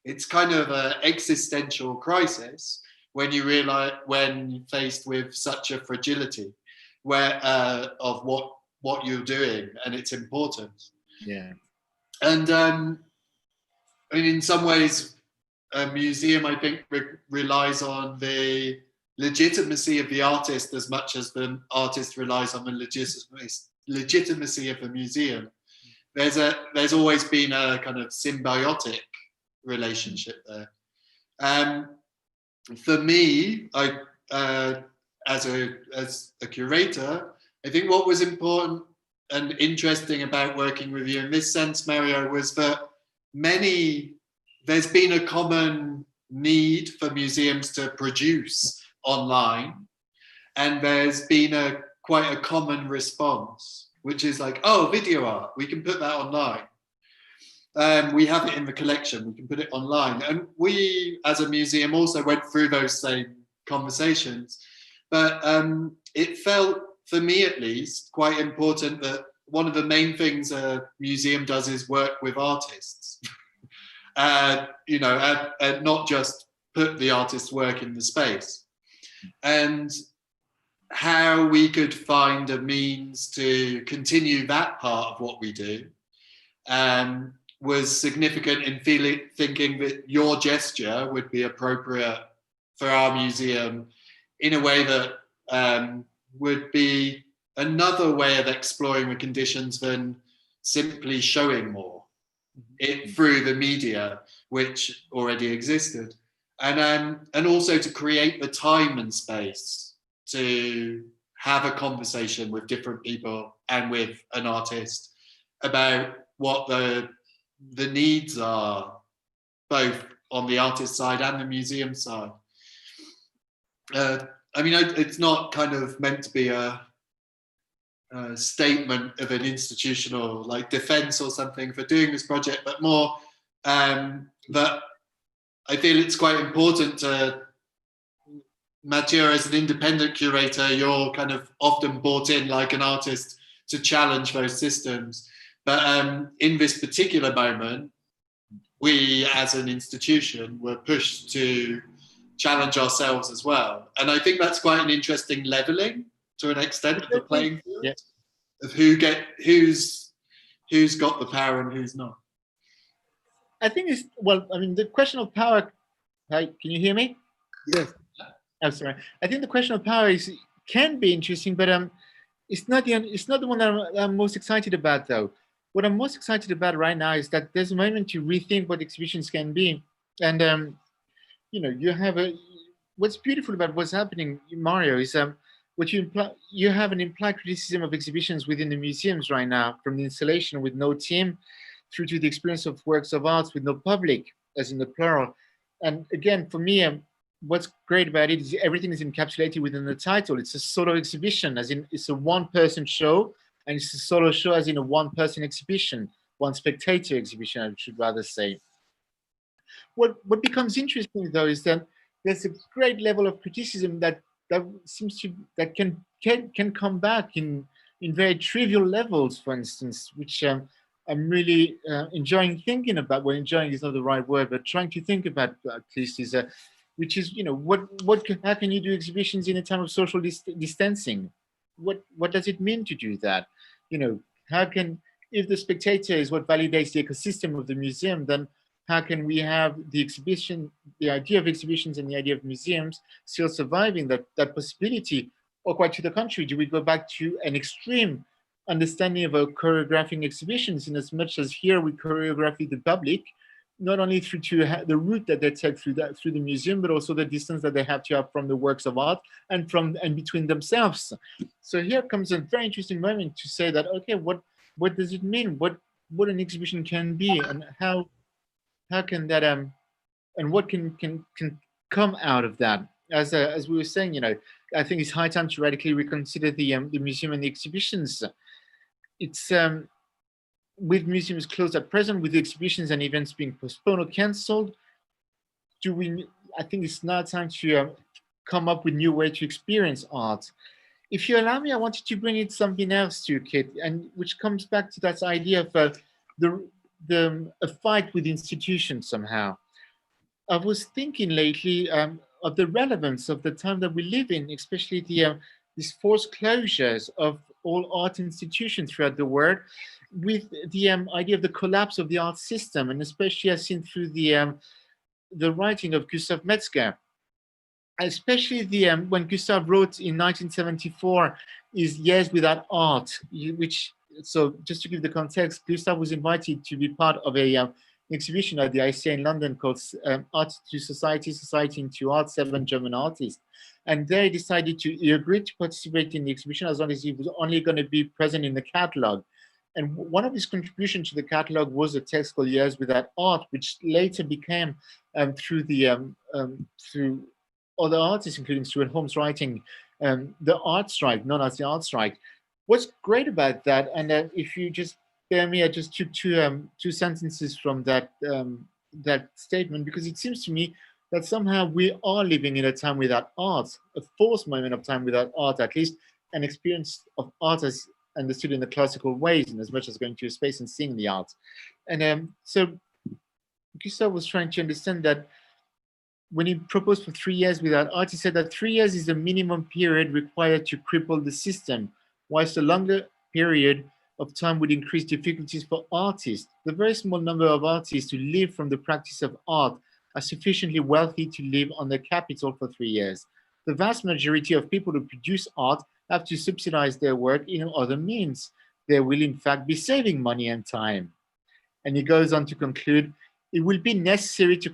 It's kind of an existential crisis when you realize, when faced with such a fragility of what you're doing and its importance. Yeah. And I mean, in some ways, a museum, I think, relies on the legitimacy of the artist as much as the artist relies on the legitimacy of the museum. There's always been a kind of symbiotic relationship there. For me, as a curator, I think what was important and interesting about working with you in this sense, Mario, was that there's been a common need for museums to produce online, and there's been quite a common response, which is like, oh, video art, we can put that online. We have it in the collection, we can put it online. And we, as a museum, also went through those same conversations. But it felt, for me at least, quite important that one of the main things a museum does is work with artists. You know, and not just put the artist's work in the space. And how we could find a means to continue that part of what we do was significant in thinking that your gesture would be appropriate for our museum in a way that would be another way of exploring the conditions than simply showing more through the media which already existed, and also to create the time and space to have a conversation with different people and with an artist about what the needs are, both on the artist side and the museum side. I mean, it's not kind of meant to be a statement of an institutional like defense or something for doing this project, but more that I feel it's quite important to, Mathieu, as an independent curator, you're kind of often brought in like an artist to challenge those systems. But in this particular moment, we as an institution were pushed to challenge ourselves as well. And I think that's quite an interesting leveling to an extent of the playing field, yeah, of who's got the power and who's not. I think it's, well, I mean, the question of power, hi, can you hear me? Yes. I'm sorry. I think the question of power can be interesting, but it's not the one that I'm most excited about, though. What I'm most excited about right now is that there's a moment to rethink what exhibitions can be. And, you know, what's beautiful about what's happening, Mario, is you have an implied criticism of exhibitions within the museums right now, from the installation with no team through to the experience of works of art with no public, as in the plural. And again, for me, what's great about it is everything is encapsulated within the title. It's a solo exhibition, as in it's a one-person show, and it's a solo show as in a one-person exhibition, one spectator exhibition, I should rather say. What becomes interesting, though, is that there's a great level of criticism that can come back in very trivial levels, for instance, which I'm really enjoying thinking about. Well, enjoying is not the right word, but trying to think about at least is which is, you know, how can you do exhibitions in a time of social distancing? What does it mean to do that? You know, if the spectator is what validates the ecosystem of the museum, then how can we have the idea of exhibitions and the idea of museums still surviving that possibility? Or quite to the contrary, do we go back to an extreme understanding of choreographing exhibitions, in as much as here we choreograph the public, not only through the route that they take through the museum, but also the distance that they have to have from the works of art and between themselves. So here comes a very interesting moment to say that, okay, what does it mean? What an exhibition can be, and how can that and what can come out of that? As we were saying, you know, I think it's high time to radically reconsider the museum and the exhibitions. It's with museums closed at present, with exhibitions and events being postponed or cancelled, I think it's now time to come up with new way to experience art. If you allow me, I wanted to bring in something else to you, Kit, and which comes back to that idea of a fight with institutions somehow. I was thinking lately of the relevance of the time that we live in, especially these forced closures of all art institutions throughout the world, with the idea of the collapse of the art system, and especially as seen through the writing of Gustav Metzger. especially the when Gustave wrote in 1974 is Years Without Art, which, so just to give the context, Gustave was invited to be part of a exhibition at the ICA in London called Art to Society, Society into Art, 7 German artists. And they decided he agreed to participate in the exhibition as long as he was only going to be present in the catalog. And one of his contributions to the catalog was a text called Years Without Art, which later became, through other artists, including Stuart Holmes, writing the art strike, known as the art strike. What's great about that, and if you just bear me, I just took two sentences from that statement, because it seems to me that somehow we are living in a time without art, a forced moment of time without art, at least an experience of art as understood in the classical ways, and as much as going to a space and seeing the art. And so Gustave was trying to understand that when he proposed for 3 years without art, he said that 3 years is the minimum period required to cripple the system, whilst a longer period of time would increase difficulties for artists. The very small number of artists who live from the practice of art are sufficiently wealthy to live on their capital for 3 years. The vast majority of people who produce art have to subsidize their work in other means. They will in fact be saving money and time. And he goes on to conclude, it will be necessary to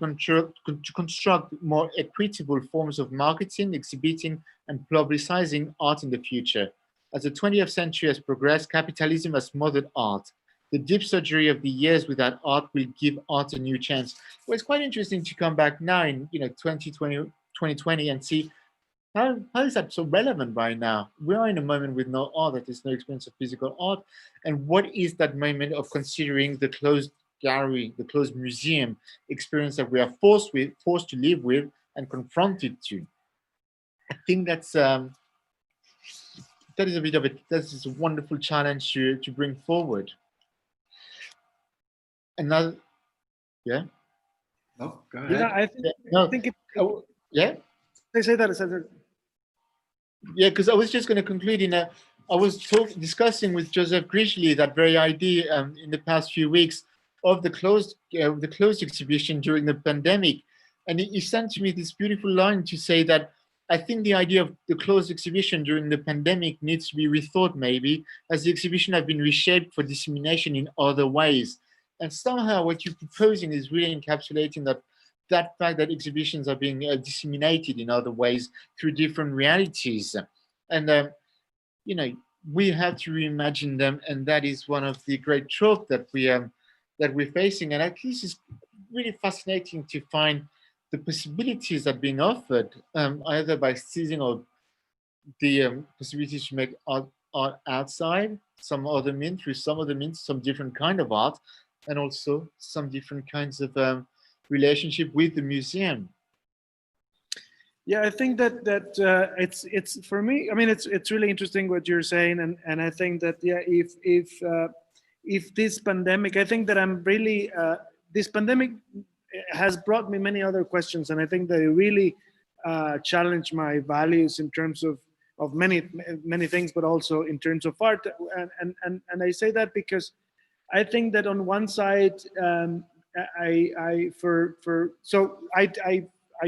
construct more equitable forms of marketing, exhibiting, and publicizing art in the future. As the 20th century has progressed, capitalism has smothered art. The deep surgery of the years without art will give art a new chance. Well, it's quite interesting to come back now in 2020 and see how is that so relevant right now? We are in a moment with no art, that is no experience of physical art. And what is that moment of considering the closed gallery, the closed museum experience that we are forced to live with and confronted to? I think that is a wonderful challenge to bring forward. Another, yeah. Oh, go ahead. Yeah, I think yeah. They say that. Yeah, because I was just going to conclude I was discussing with Joseph Grizzly that very idea in the past few weeks of the closed exhibition during the pandemic, and he sent to me this beautiful line to say that I think the idea of the closed exhibition during the pandemic needs to be rethought, maybe, as the exhibition has been reshaped for dissemination in other ways. And somehow what you're proposing is really encapsulating that fact that exhibitions are being disseminated in other ways through different realities. And, we have to reimagine them. And that is one of the great tropes that we're facing. And at least it's really fascinating to find the possibilities that are being offered, either by seizing or the possibilities to make art outside, some other means, some different kind of art, and also some different kinds of relationship with the museum. Yeah, I think that it's for me. I mean, it's really interesting what you're saying, and I think that if this pandemic, I think that I'm really this pandemic has brought me many other questions, and I think that it really challenged my values in terms of many things, but also in terms of art. And I say that because I think that on one side, I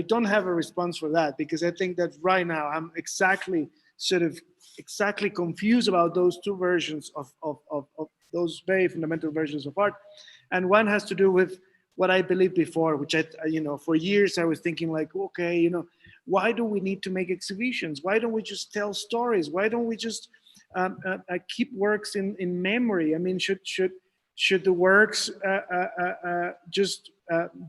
don't have a response for that, because I think that right now I'm exactly confused about those two versions of those very fundamental versions of art. And one has to do with what I believed before, which for years I was thinking like, okay, why do we need to make exhibitions? Why don't we just tell stories? Why don't we just keep works in memory? I mean, should the works just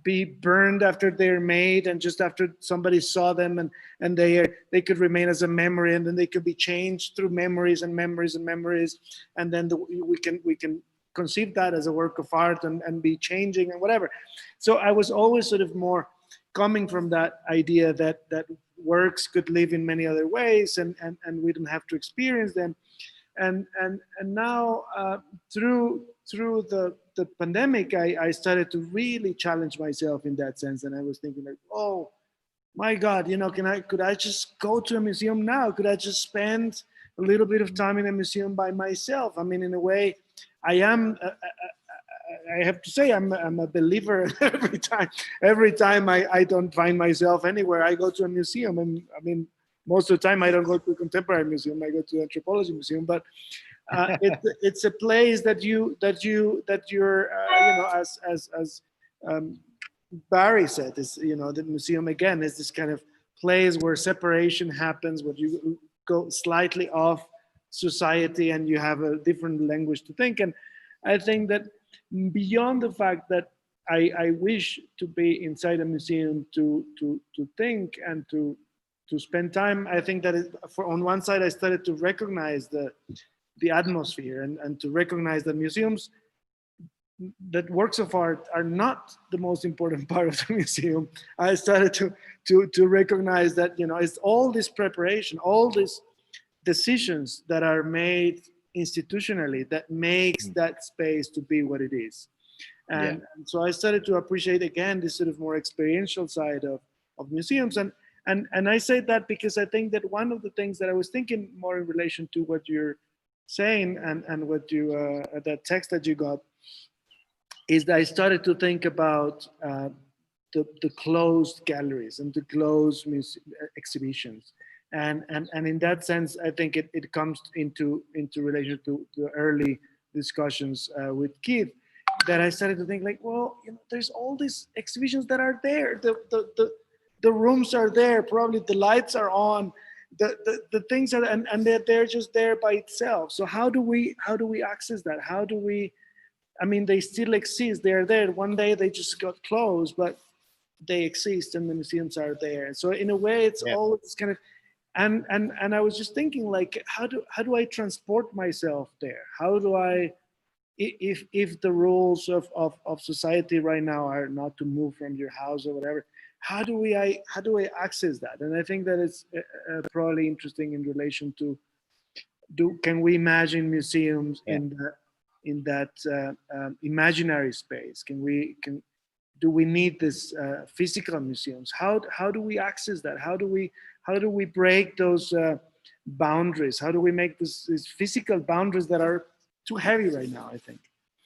be burned after they're made, and just after somebody saw them, and they could remain as a memory, and then they could be changed through memories and memories and memories, and then we can conceive that as a work of art and be changing and whatever. So I was always sort of more coming from that idea that works could live in many other ways, and we don't have to experience them. And now through the pandemic, I started to really challenge myself in that sense, and I was thinking like, oh my God, could I just go to a museum now? Could I just spend a little bit of time in a museum by myself? I mean, in a way, I am I have to say I'm a believer every time I don't find myself anywhere. I go to a museum, and I mean, most of the time I don't go to a contemporary museum. I go to an anthropology museum, but it's a place that you're as Barry said, is the museum again is this kind of place where separation happens, where you go slightly off society and you have a different language to think. And I think that beyond the fact that I wish to be inside a museum to think and to spend time, I think that on one side I started to recognize the atmosphere and to recognize that museums, that works of art are not the most important part of the museum. I started to recognize that it's all this preparation, all these decisions that are made institutionally that makes that space to be what it is. And so I started to appreciate again this sort of more experiential side of museums. And I say that because I think that one of the things that I was thinking more in relation to what you're saying and what you that text that you got, is that I started to think about the closed galleries and the closed exhibitions. And in that sense, I think it comes into relation to the early discussions with Keith, that I started to think like, well, there's all these exhibitions that are there. The rooms are there, probably the lights are on, the things are, and they're just there by itself. So how do we access that? How do we, I mean, they still exist. They're there. One day they just got closed, but they exist, and the museums are there. So in a way, it's all this kind of, and I was just thinking, like, how do I transport myself there? How do I, if the rules of society right now are not to move from your house or whatever, how do I access that? And I think that it's probably interesting in relation to, can we imagine museums in that imaginary space? Do we need this physical museums? How do we access that? How do we break those boundaries? How do we make these physical boundaries that are too heavy right now, I think?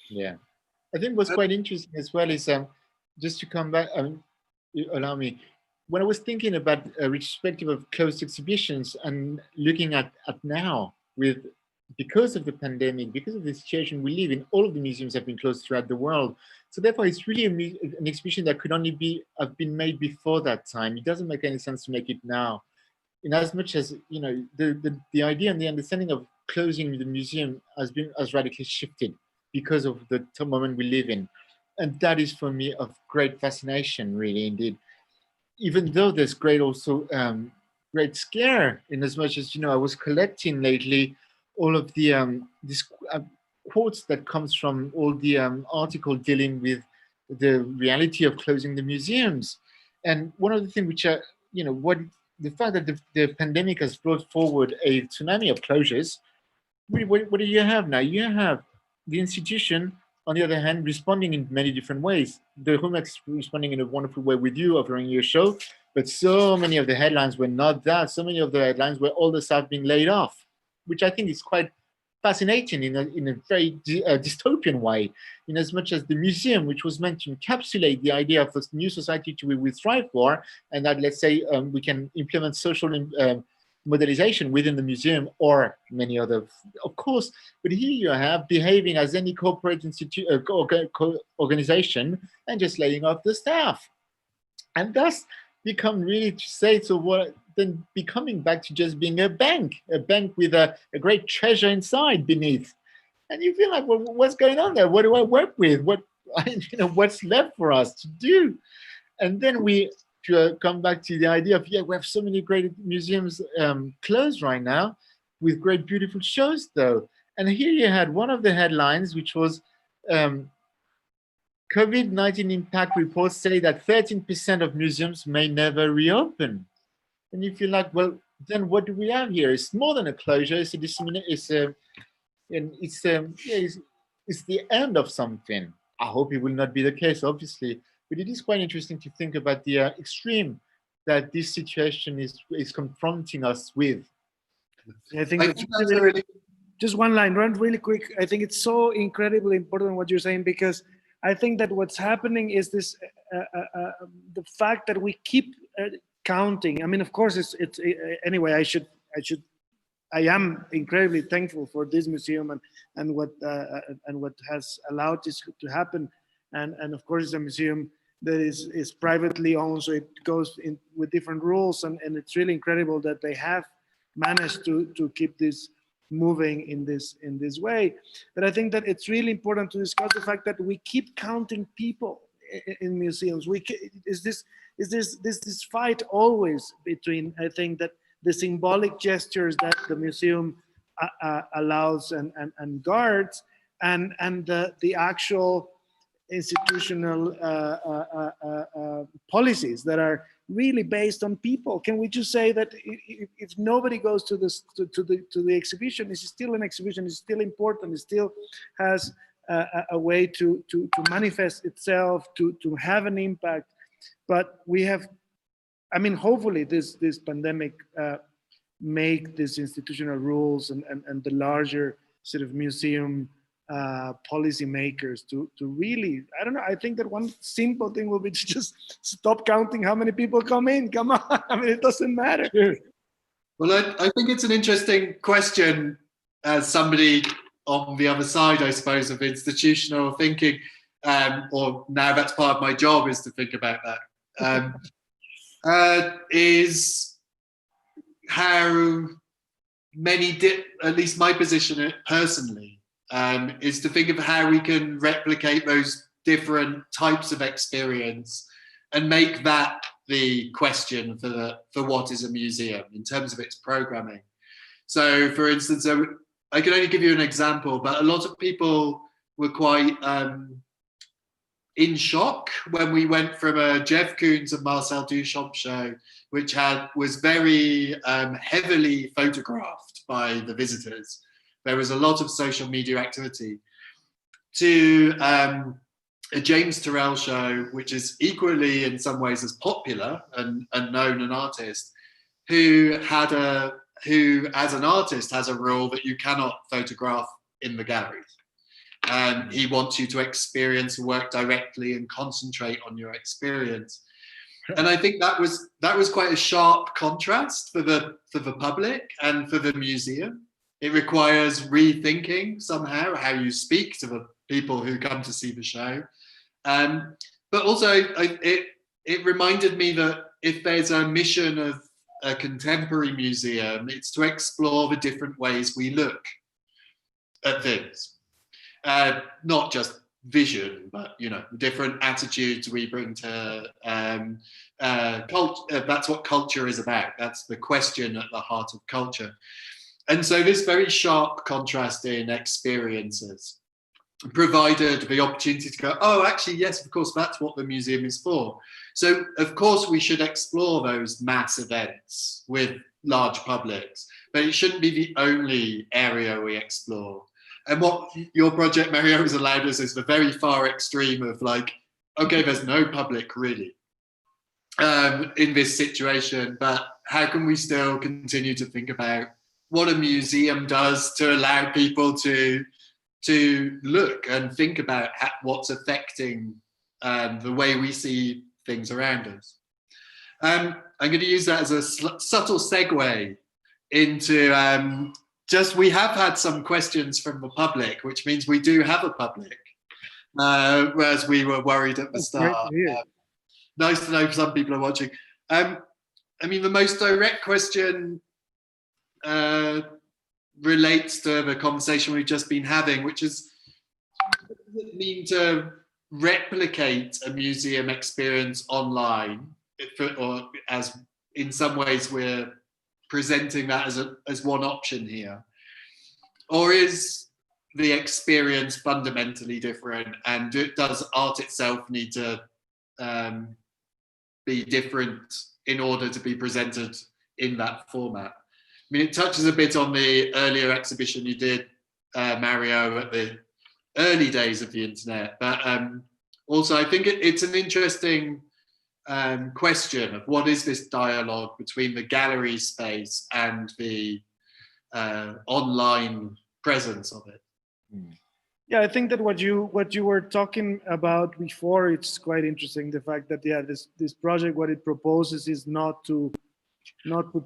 Yeah, I think what's quite interesting as well is just to come back, allow me, when I was thinking about a retrospective of closed exhibitions and looking at now with, because of the pandemic, because of the situation we live in, all of the museums have been closed throughout the world. So therefore, it's really an exhibition that could only have been made before that time. It doesn't make any sense to make it now. In as much as, the idea and the understanding of closing the museum has radically shifted because of the moment we live in. And that is for me of great fascination, really, indeed. Even though there's great scare, in as much as, I was collecting lately all of the quotes that comes from all the article dealing with the reality of closing the museums. And one of the things which are, the fact that the pandemic has brought forward a tsunami of closures, what do you have now? You have the institution, on the other hand, responding in many different ways. The Rumex responding in a wonderful way with you, offering you a show, but so many of the headlines were not that. So many of the headlines were all the staff being laid off, which I think is quite fascinating in a very dystopian way, in as much as the museum, which was meant to encapsulate the idea of this new society we strive for, and that, let's say, we can implement social modelization within the museum or many other, of course, but here you have behaving as any corporate organization and just laying off the staff. And thus become really, to say, so what, then becoming back to just being a bank with a great treasure inside beneath. And you feel like, well, what's going on there? What do I work with? What's left for us to do? And then we come back to the idea of, we have so many great museums closed right now with great, beautiful shows, though. And here you had one of the headlines, which was COVID-19 impact reports say that 13% of museums may never reopen. And you feel like, well, then what do we have here? It's more than a closure. It's the end of something. I hope it will not be the case, obviously, but it is quite interesting to think about the extreme that this situation is confronting us with. I think just one line, run really quick. I think it's so incredibly important what you're saying, because I think that what's happening is this, the fact that we keep counting. I mean, of course, it's anyway, I am incredibly thankful for this museum and what has allowed this to happen. And of course, it's a museum that is privately owned, so it goes in with different rules, and it's really incredible that they have managed to keep this moving in this way. But I think that it's really important to discuss the fact that we keep counting people in museums. Is this fight always between, I think, that the symbolic gestures that the museum allows and guards, and the actual institutional policies that are really based on people. Can we just say that if nobody goes to the exhibition, it's still an exhibition, it's still important, it still has a way to manifest itself, to have an impact. But we have, I mean, hopefully this pandemic make these institutional rules and the larger sort of museum policy makers to really, I don't know, I think that one simple thing will be to just stop counting how many people come in. Come on, I mean, it doesn't matter. Well, I think it's an interesting question as somebody on the other side, I suppose, of institutional thinking, or now that's part of my job is to think about that, is how many, at least my position personally, is to think of how we can replicate those different types of experience and make that the question for what is a museum in terms of its programming. So, for instance, I can only give you an example, but a lot of people were quite in shock when we went from a Jeff Koons and Marcel Duchamp show, which was very heavily photographed by the visitors. There was a lot of social media activity, to a James Turrell show, which is equally in some ways as popular and known an artist, who as an artist has a rule that you cannot photograph in the galleries. He wants you to experience, work directly and concentrate on your experience. And I think that was quite a sharp contrast for the public and for the museum. It requires rethinking somehow how you speak to the people who come to see the show. But also it reminded me that if there's a mission of a contemporary museum, it's to explore the different ways we look at things. Not just vision, but different attitudes we bring to culture. That's what culture is about. That's the question at the heart of culture. And so this very sharp contrast in experiences provided the opportunity to go, oh, actually, yes, of course, that's what the museum is for. So, of course, we should explore those mass events with large publics, but it shouldn't be the only area we explore. And what your project, Mario, has allowed us is the very far extreme of like, okay, there's no public really in this situation, but how can we still continue to think about what a museum does to allow people to look and think about what's affecting the way we see things around us. I'm going to use that as a subtle segue into we have had some questions from the public, which means we do have a public, whereas we were worried at the start. Nice to know some people are watching. I mean, the most direct question relates to the conversation we've just been having, which is, what does it mean to replicate a museum experience online, or as in some ways we're presenting that as one option here? Or is the experience fundamentally different, and does art itself need to be different in order to be presented in that format? I mean, it touches a bit on the earlier exhibition you did, Mario, at the early days of the internet, but also I think it's an interesting question of what is this dialogue between the gallery space and the online presence of it. Yeah, I think that what you were talking about before, it's quite interesting. The fact that this project, what it proposes is not to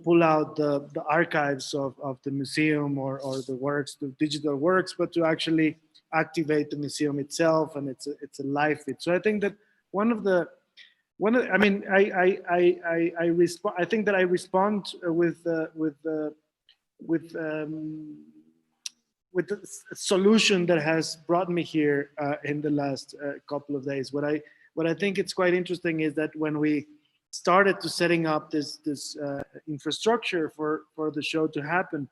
pull out the archives of the museum or the works, the digital works, but to actually activate the museum itself, and it's a live fit. So I think that I mean, I think that I respond with with the solution that has brought me here in the last couple of days. What I think it's quite interesting is that when we started to setting up this infrastructure for the show to happen,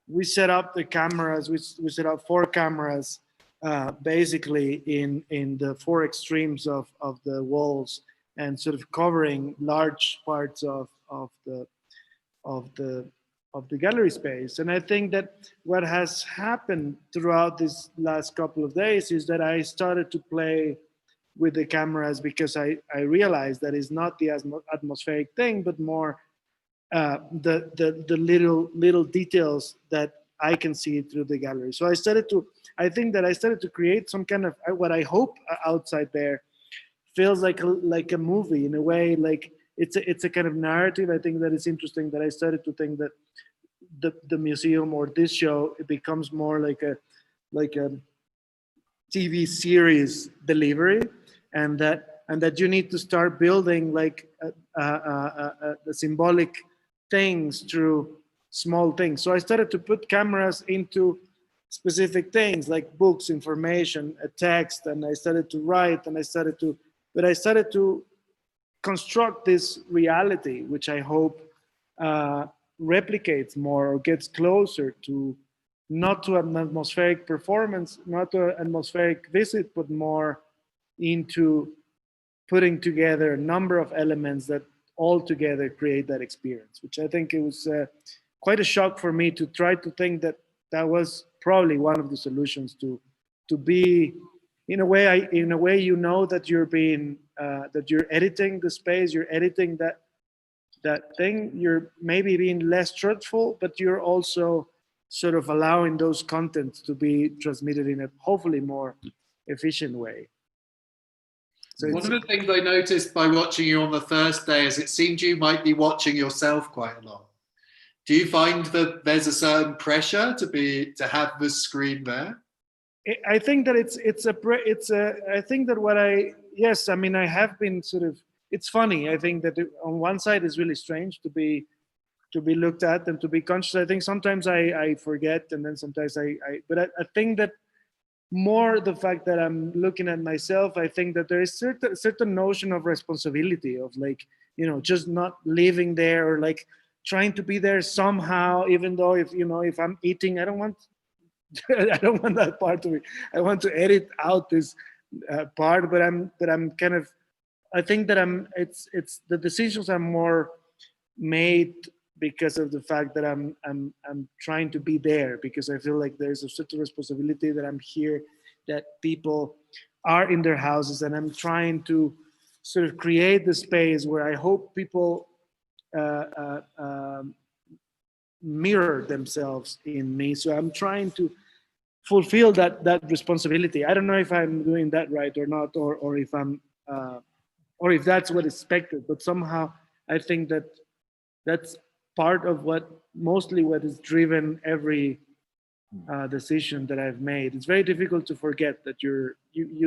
we set up the cameras. We set up 4 cameras basically in the 4 extremes of the walls, and sort of covering large parts of the gallery space. And I think that what has happened throughout this last couple of days is that I started to play with the cameras, because I realized that it's not the atmospheric thing, but more the little details that I can see through the gallery. So I think that I started to create some kind of what I hope outside there feels like a movie in a way. Like it's a kind of narrative. I think that it's interesting that I started to think that the museum or this show, it becomes more like a TV series delivery, and that you need to start building like the symbolic things through small things. So I started to put cameras into specific things like books, information, a text, and I started to write, and I started to construct this reality, which I hope replicates more or gets closer to, not to an atmospheric performance, not to an atmospheric visit, but more into putting together a number of elements that all together create that experience, which I think it was quite a shock for me to try to think that that was probably one of the solutions to be in a way you know that you're being that you're editing the space, you're editing that thing, you're maybe being less truthful, but you're also sort of allowing those contents to be transmitted in a hopefully more efficient way. So one of the things I noticed by watching you on the first day is it seemed you might be watching yourself quite a lot. Do you find that there's a certain pressure to have the screen there? I think that I think that yes, I mean, I have been sort of, it's funny. I think that on one side it's really strange to be looked at and to be conscious. I think sometimes I forget, and then sometimes but I think that more the fact that I'm looking at myself, I think that there is certain notion of responsibility of, like, just not living there, or like trying to be there somehow, even though if I'm eating, I don't want that part to be. I want to edit out this part, but I'm kind of, I think that it's the decisions are more made because of the fact that I'm trying to be there, because I feel like there's a certain responsibility that I'm here, that people are in their houses, and I'm trying to sort of create the space where I hope people mirror themselves in me. So I'm trying to fulfill that responsibility. I don't know if I'm doing that right or not, or if I'm or if that's what is expected, but somehow I think that that's part of what has driven every decision that I've made. It's very difficult to forget that you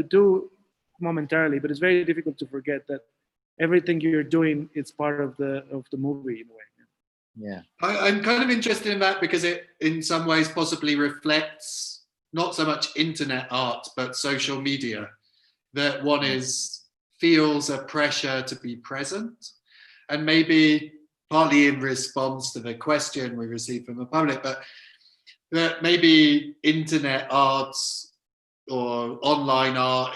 do momentarily, but it's very difficult to forget that everything you're doing is part of the movie in a way. Yeah, I'm kind of interested in that because it in some ways possibly reflects not so much internet art but social media, that one feels a pressure to be present, and maybe partly in response to the question we received from the public, but that maybe internet arts or online art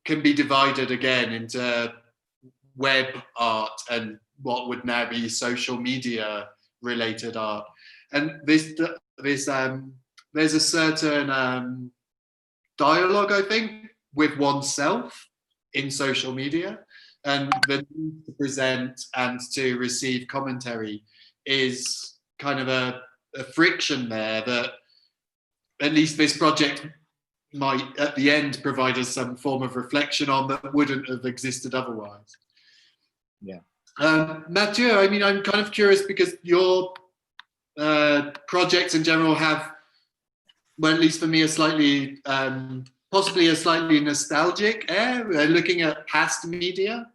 can be divided again into web art and what would now be social media related art. And there's a certain dialogue, I think, with oneself in social media, and the need to present and to receive commentary is kind of a friction there that at least this project might at the end provide us some form of reflection on that wouldn't have existed otherwise. Yeah. Mathieu, I mean, I'm kind of curious because your projects in general have, well, at least for me, a slightly, possibly a slightly nostalgic air, looking at past media.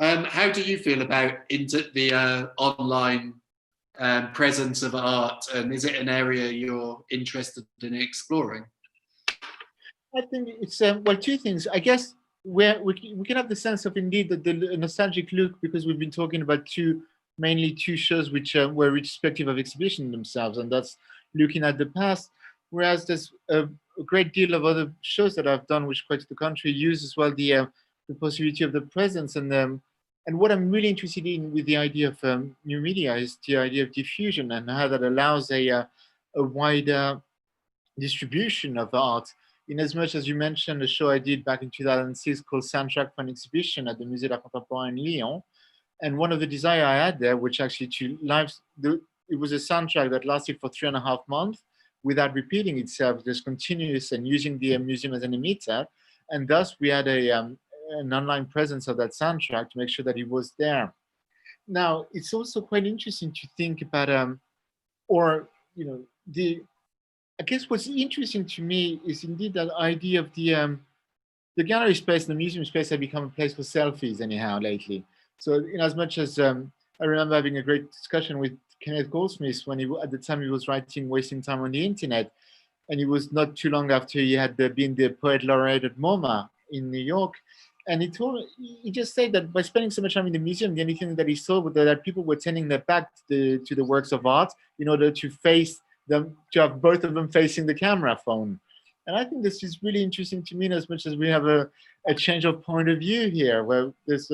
How do you feel about the online presence of art, and is it an area you're interested in exploring? I think it's well, two things. I guess we can have the sense of indeed the nostalgic look, because we've been talking about mainly two shows which were respective of exhibition themselves, and that's looking at the past. Whereas there's a great deal of other shows that I've done, which quite to the country use as well the possibility of the presence. And what I'm really interested in with the idea of new media is the idea of diffusion and how that allows a wider distribution of art. In as much as you mentioned a show I did back in 2006 called Soundtrack for an Exhibition at the Musée d'Art Contemporain in Lyon. And one of the desires I had there, which actually it was a soundtrack that lasted for 3.5 months without repeating itself, just continuous, and using the museum as an emitter. And thus we had an online presence of that soundtrack to make sure that it was there. Now, it's also quite interesting to think about, I guess what's interesting to me is indeed that idea of the gallery space and the museum space have become a place for selfies anyhow lately. So in as much as I remember having a great discussion with Kenneth Goldsmith when at the time he was writing Wasting Time on the Internet, and it was not too long after he had been the poet laureate at MoMA in New York. And he just said that by spending so much time in the museum, the only thing that he saw was that people were turning their back to the works of art in order to face them, to have both of them facing the camera phone. And I think this is really interesting to me, as much as we have a change of point of view here, where there's,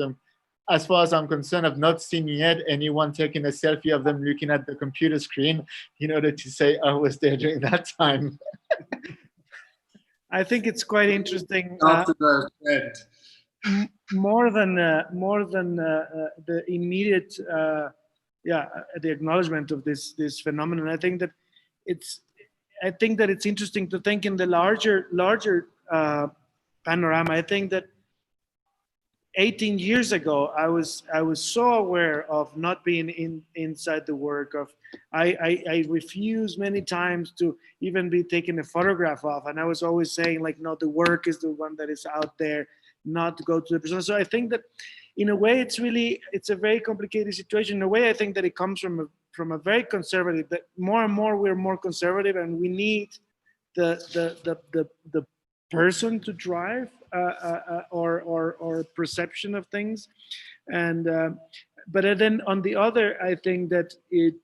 as far as I'm concerned, I've not seen yet anyone taking a selfie of them looking at the computer screen in order to say, I was there during that time. I think it's quite interesting. After the trend. More than the immediate, the acknowledgement of this phenomenon. I think that it's interesting to think in the larger panorama. I think that 18 years ago, I was so aware of not being inside the work of. I refused many times to even be taking a photograph of, and I was always saying, like, no, the work is the one that is out there, not to go to the person. So I think that in a way it's a very complicated situation. In a way, I think that it comes from a very conservative, that more and more we're more conservative, and we need the person to drive or perception of things. And but then on the other, I think that it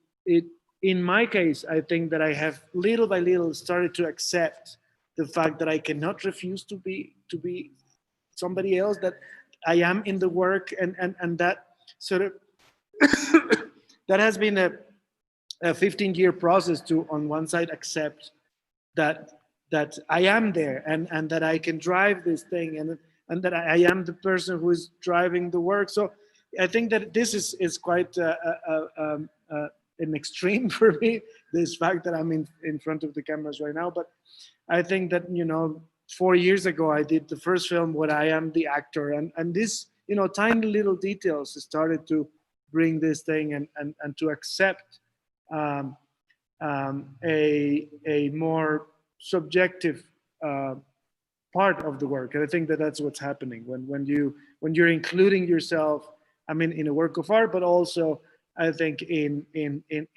in my case, I think that I have little by little started to accept the fact that I cannot refuse to be somebody else, that I am in the work, and that sort of that has been a 15-year process to, on one side, accept that I am there, and that I can drive this thing, and that I am the person who is driving the work. So I think that this is quite an extreme for me, this fact that I'm in front of the cameras right now. But I think that, 4 years ago, I did the first film where I am the actor, and this, tiny little details started to bring this thing and to accept a more subjective part of the work. And I think that that's what's happening when you're including yourself, in a work of art, but also I think in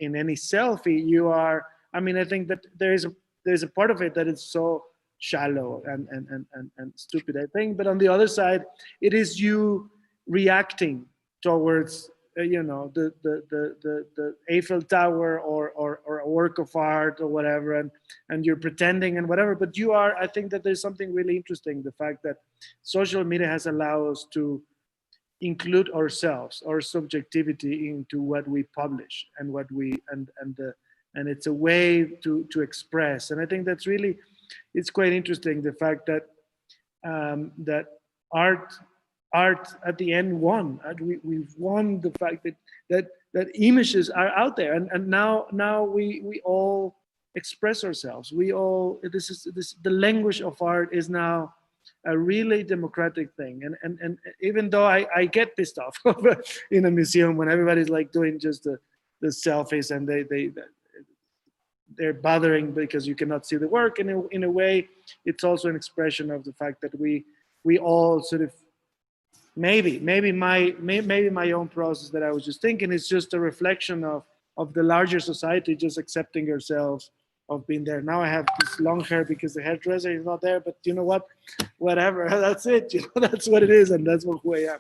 any selfie, you are. I think that there's a part of it that is so shallow and stupid, I think. But on the other side, it is you reacting towards the Eiffel Tower or a work of art or whatever, and you're pretending and whatever. But you are. I think that there's something really interesting, the fact that social media has allowed us to include ourselves, our subjectivity, into what we publish and what we and it's a way to express. And I think that's really, it's quite interesting, the fact that that art at the end won. We've won the fact that images are out there, and now we all express ourselves. We all, the language of art is now a really democratic thing. And even though I get pissed off in a museum when everybody's like doing just the selfies and they're bothering because you cannot see the work. In a way, it's also an expression of the fact that we all sort of, maybe my own process that I was just thinking is just a reflection of the larger society, just accepting ourselves of being there. Now I have this long hair because the hairdresser is not there, but you know what? Whatever, that's it. You know, that's what it is, and that's who I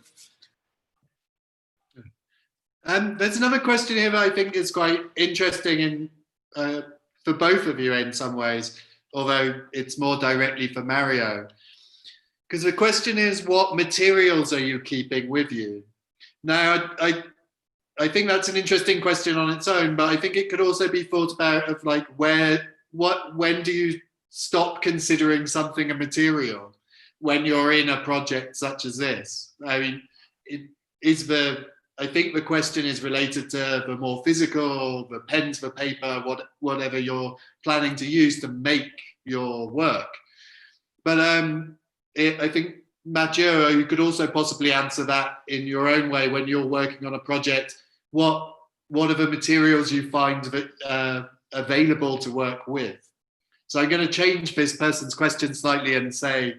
am. There's another question here that I think is quite interesting for both of you in some ways, although it's more directly for Mario. Because the question is, what materials are you keeping with you? Now, I think that's an interesting question on its own, but I think it could also be thought about of like when do you stop considering something a material when you're in a project such as this? I mean, I think the question is related to the more physical, the pen to the paper, whatever you're planning to use to make your work. But I think, Mathieu, you could also possibly answer that in your own way when you're working on a project. What are the materials you find available to work with? So I'm going to change this person's question slightly and say,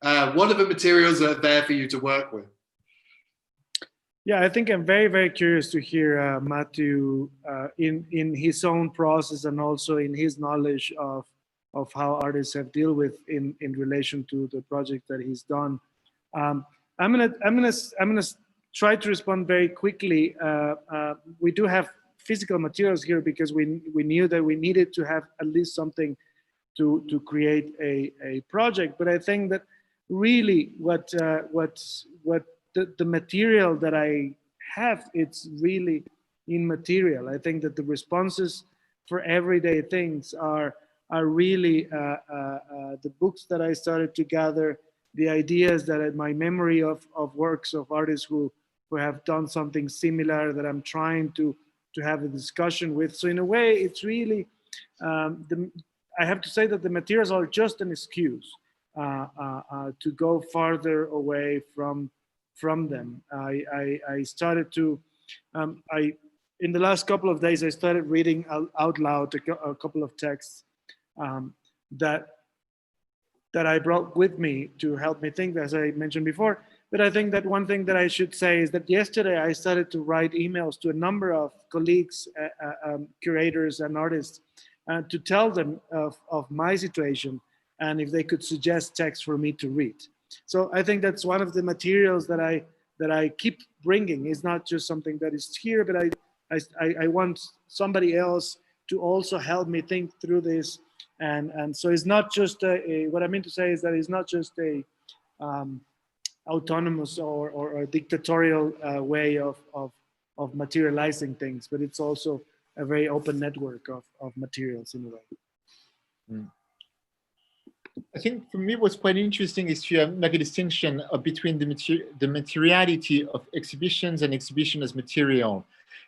what are the materials that are there for you to work with? Yeah, I think I'm very, very curious to hear Mathieu in his own process and also in his knowledge of how artists have dealt with in relation to the project that he's done. I'm gonna try to respond very quickly. We do have physical materials here because we knew that we needed to have at least something to create a project. But I think that really what the material that I have, it's really immaterial. I think that the responses for everyday things are really the books that I started to gather, the ideas that my memory of works of artists who have done something similar that I'm trying to have a discussion with. So in a way, it's really, I have to say that the materials are just an excuse to go farther away from them. I started to, in the last couple of days, I started reading out loud a couple of texts that I brought with me to help me think, as I mentioned before. But I think that one thing that I should say is that yesterday I started to write emails to a number of colleagues, curators and artists to tell them of my situation and if they could suggest texts for me to read. So I think that's one of the materials that I keep bringing. It's not just something that is here, but I want somebody else to also help me think through this. And so it's not just what I mean to say is that it's not just a autonomous or a dictatorial way of materializing things, but it's also a very open network of materials in a way. Mm. I think for me what's quite interesting is to make a distinction between the materiality of exhibitions and exhibition as material,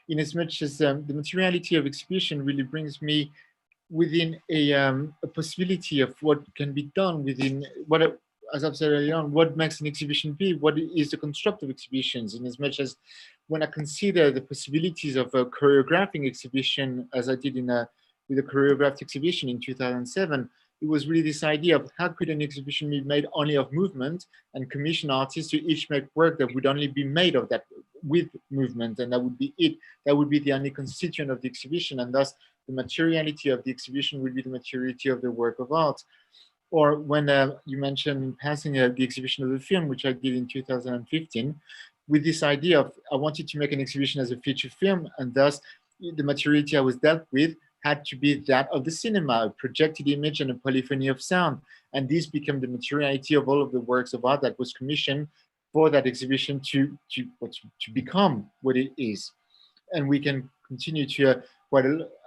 in as much as the materiality of exhibition really brings me within a possibility of what can be done within what, as I've said earlier on, what makes an exhibition be, what is the construct of exhibitions, in as much as when I consider the possibilities of a choreographing exhibition, as I did with a choreographed exhibition in 2007, it was really this idea of how could an exhibition be made only of movement and commission artists to each make work that would only be made of that with movement, and that would be it. That would be the only constituent of the exhibition, and thus the materiality of the exhibition would be the materiality of the work of art. Or when you mentioned in passing the exhibition of the film, which I did in 2015, with this idea of I wanted to make an exhibition as a feature film, and thus the materiality I was dealt with had to be that of the cinema, a projected image and a polyphony of sound. And these became the materiality of all of the works of art that was commissioned for that exhibition to become what it is. And we can continue to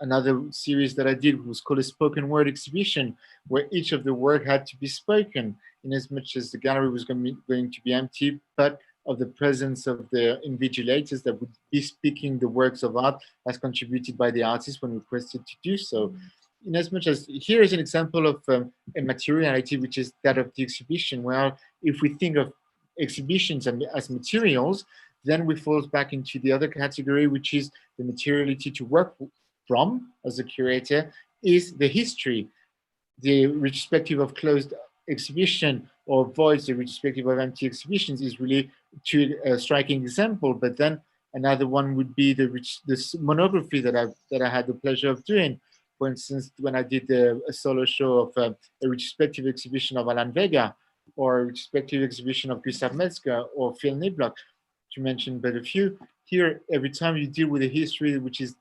another series that I did was called a spoken word exhibition, where each of the work had to be spoken, in as much as the gallery was going to be empty, but of the presence of the invigilators that would be speaking the works of art as contributed by the artist when requested to do so. in as much as here is an example of a materiality, which is that of the exhibition, where if we think of exhibitions as materials, then we fall back into the other category, which is the materiality to work from as a curator, is the history. The retrospective of closed exhibition or voids, the retrospective of empty exhibitions, is really a striking example. But then another one would be this monography that I had the pleasure of doing. For instance, when I did a solo show of a retrospective exhibition of Alan Vega, or a retrospective exhibition of Gustav Metzger or Phil Niblock, to mention but a few. Here, every time you deal with a history which is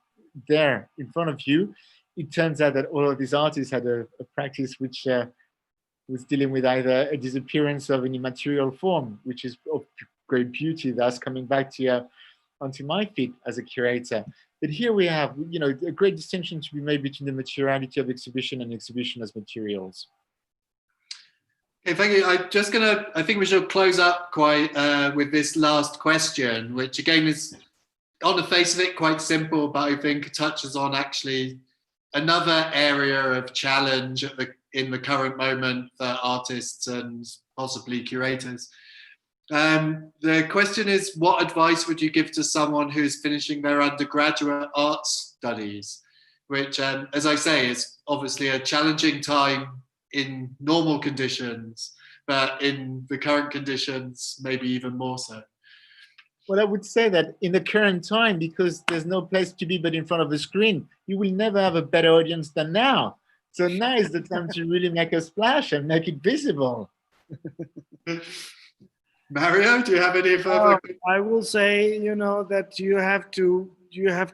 there in front of you, it turns out that all of these artists had a practice which was dealing with either a disappearance of an immaterial form, which is of great beauty, thus coming back to onto my feet as a curator. But here we have, a great distinction to be made between the materiality of exhibition and exhibition as materials. Okay, thank you. I think we should close up quite with this last question, which again is on the face of it quite simple, but I think touches on actually another area of challenge in the current moment for artists and possibly curators. The question is, what advice would you give to someone who's finishing their undergraduate art studies, which, as I say, is obviously a challenging time in normal conditions, but in the current conditions, maybe even more so? Well, I would say that in the current time, because there's no place to be but in front of the screen, you will never have a better audience than now. So now is the time to really make a splash and make it visible. Mario, do you have any further? I will say, that you have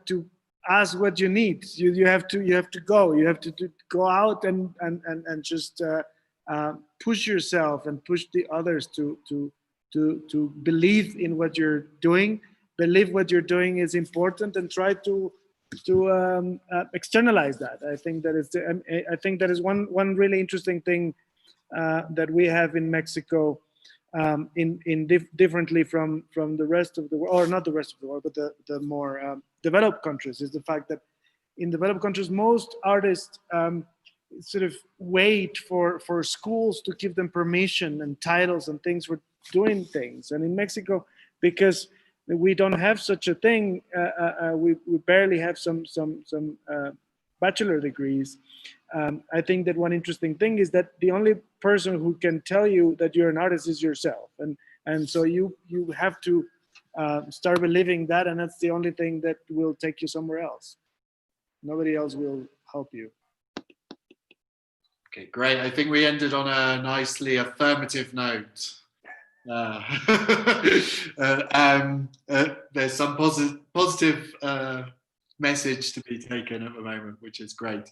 to ask what you need. You have to go. You have to go out and just push yourself and push the others to believe in what you're doing. Believe what you're doing is important, and try to externalize that. I think that is one really interesting thing that we have in Mexico. Differently from the rest of the world, or not the rest of the world, but the more developed countries, is the fact that in developed countries, most artists sort of wait for schools to give them permission and titles and things for doing things. And in Mexico, because we don't have such a thing, we barely have some bachelor degrees. I think that one interesting thing is that the only person who can tell you that you're an artist is yourself, and so you have to start believing that, and that's the only thing that will take you somewhere else. Nobody else will help you. Okay, great. I think we ended on a nicely affirmative note. There's some positive message to be taken at the moment, which is great.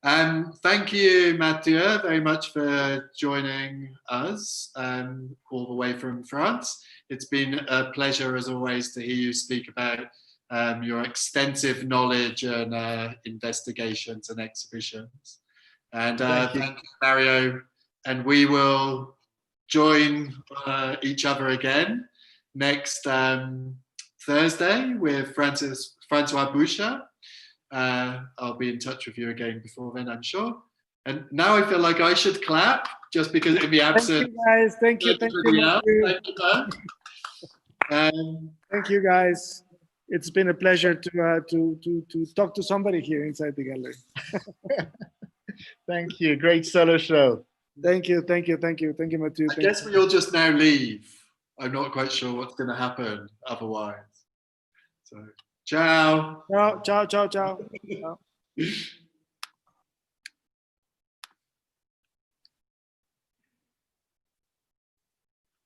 Thank you, Mathieu, very much for joining us all the way from France. It's been a pleasure, as always, to hear you speak about your extensive knowledge and investigations and exhibitions. And thank you, Mario. And we will join each other again next Thursday with Francois Boucher. I'll be in touch with you again before then, I'm sure. And now I feel like I should clap, just because in the absence. Thank you, guys. Thank you. Thank you, guys. It's been a pleasure to talk to somebody here inside the gallery. Thank you. Great solo show. Thank you, Mathieu. I guess we'll just now leave. I'm not quite sure what's going to happen otherwise. So, ciao. Ciao.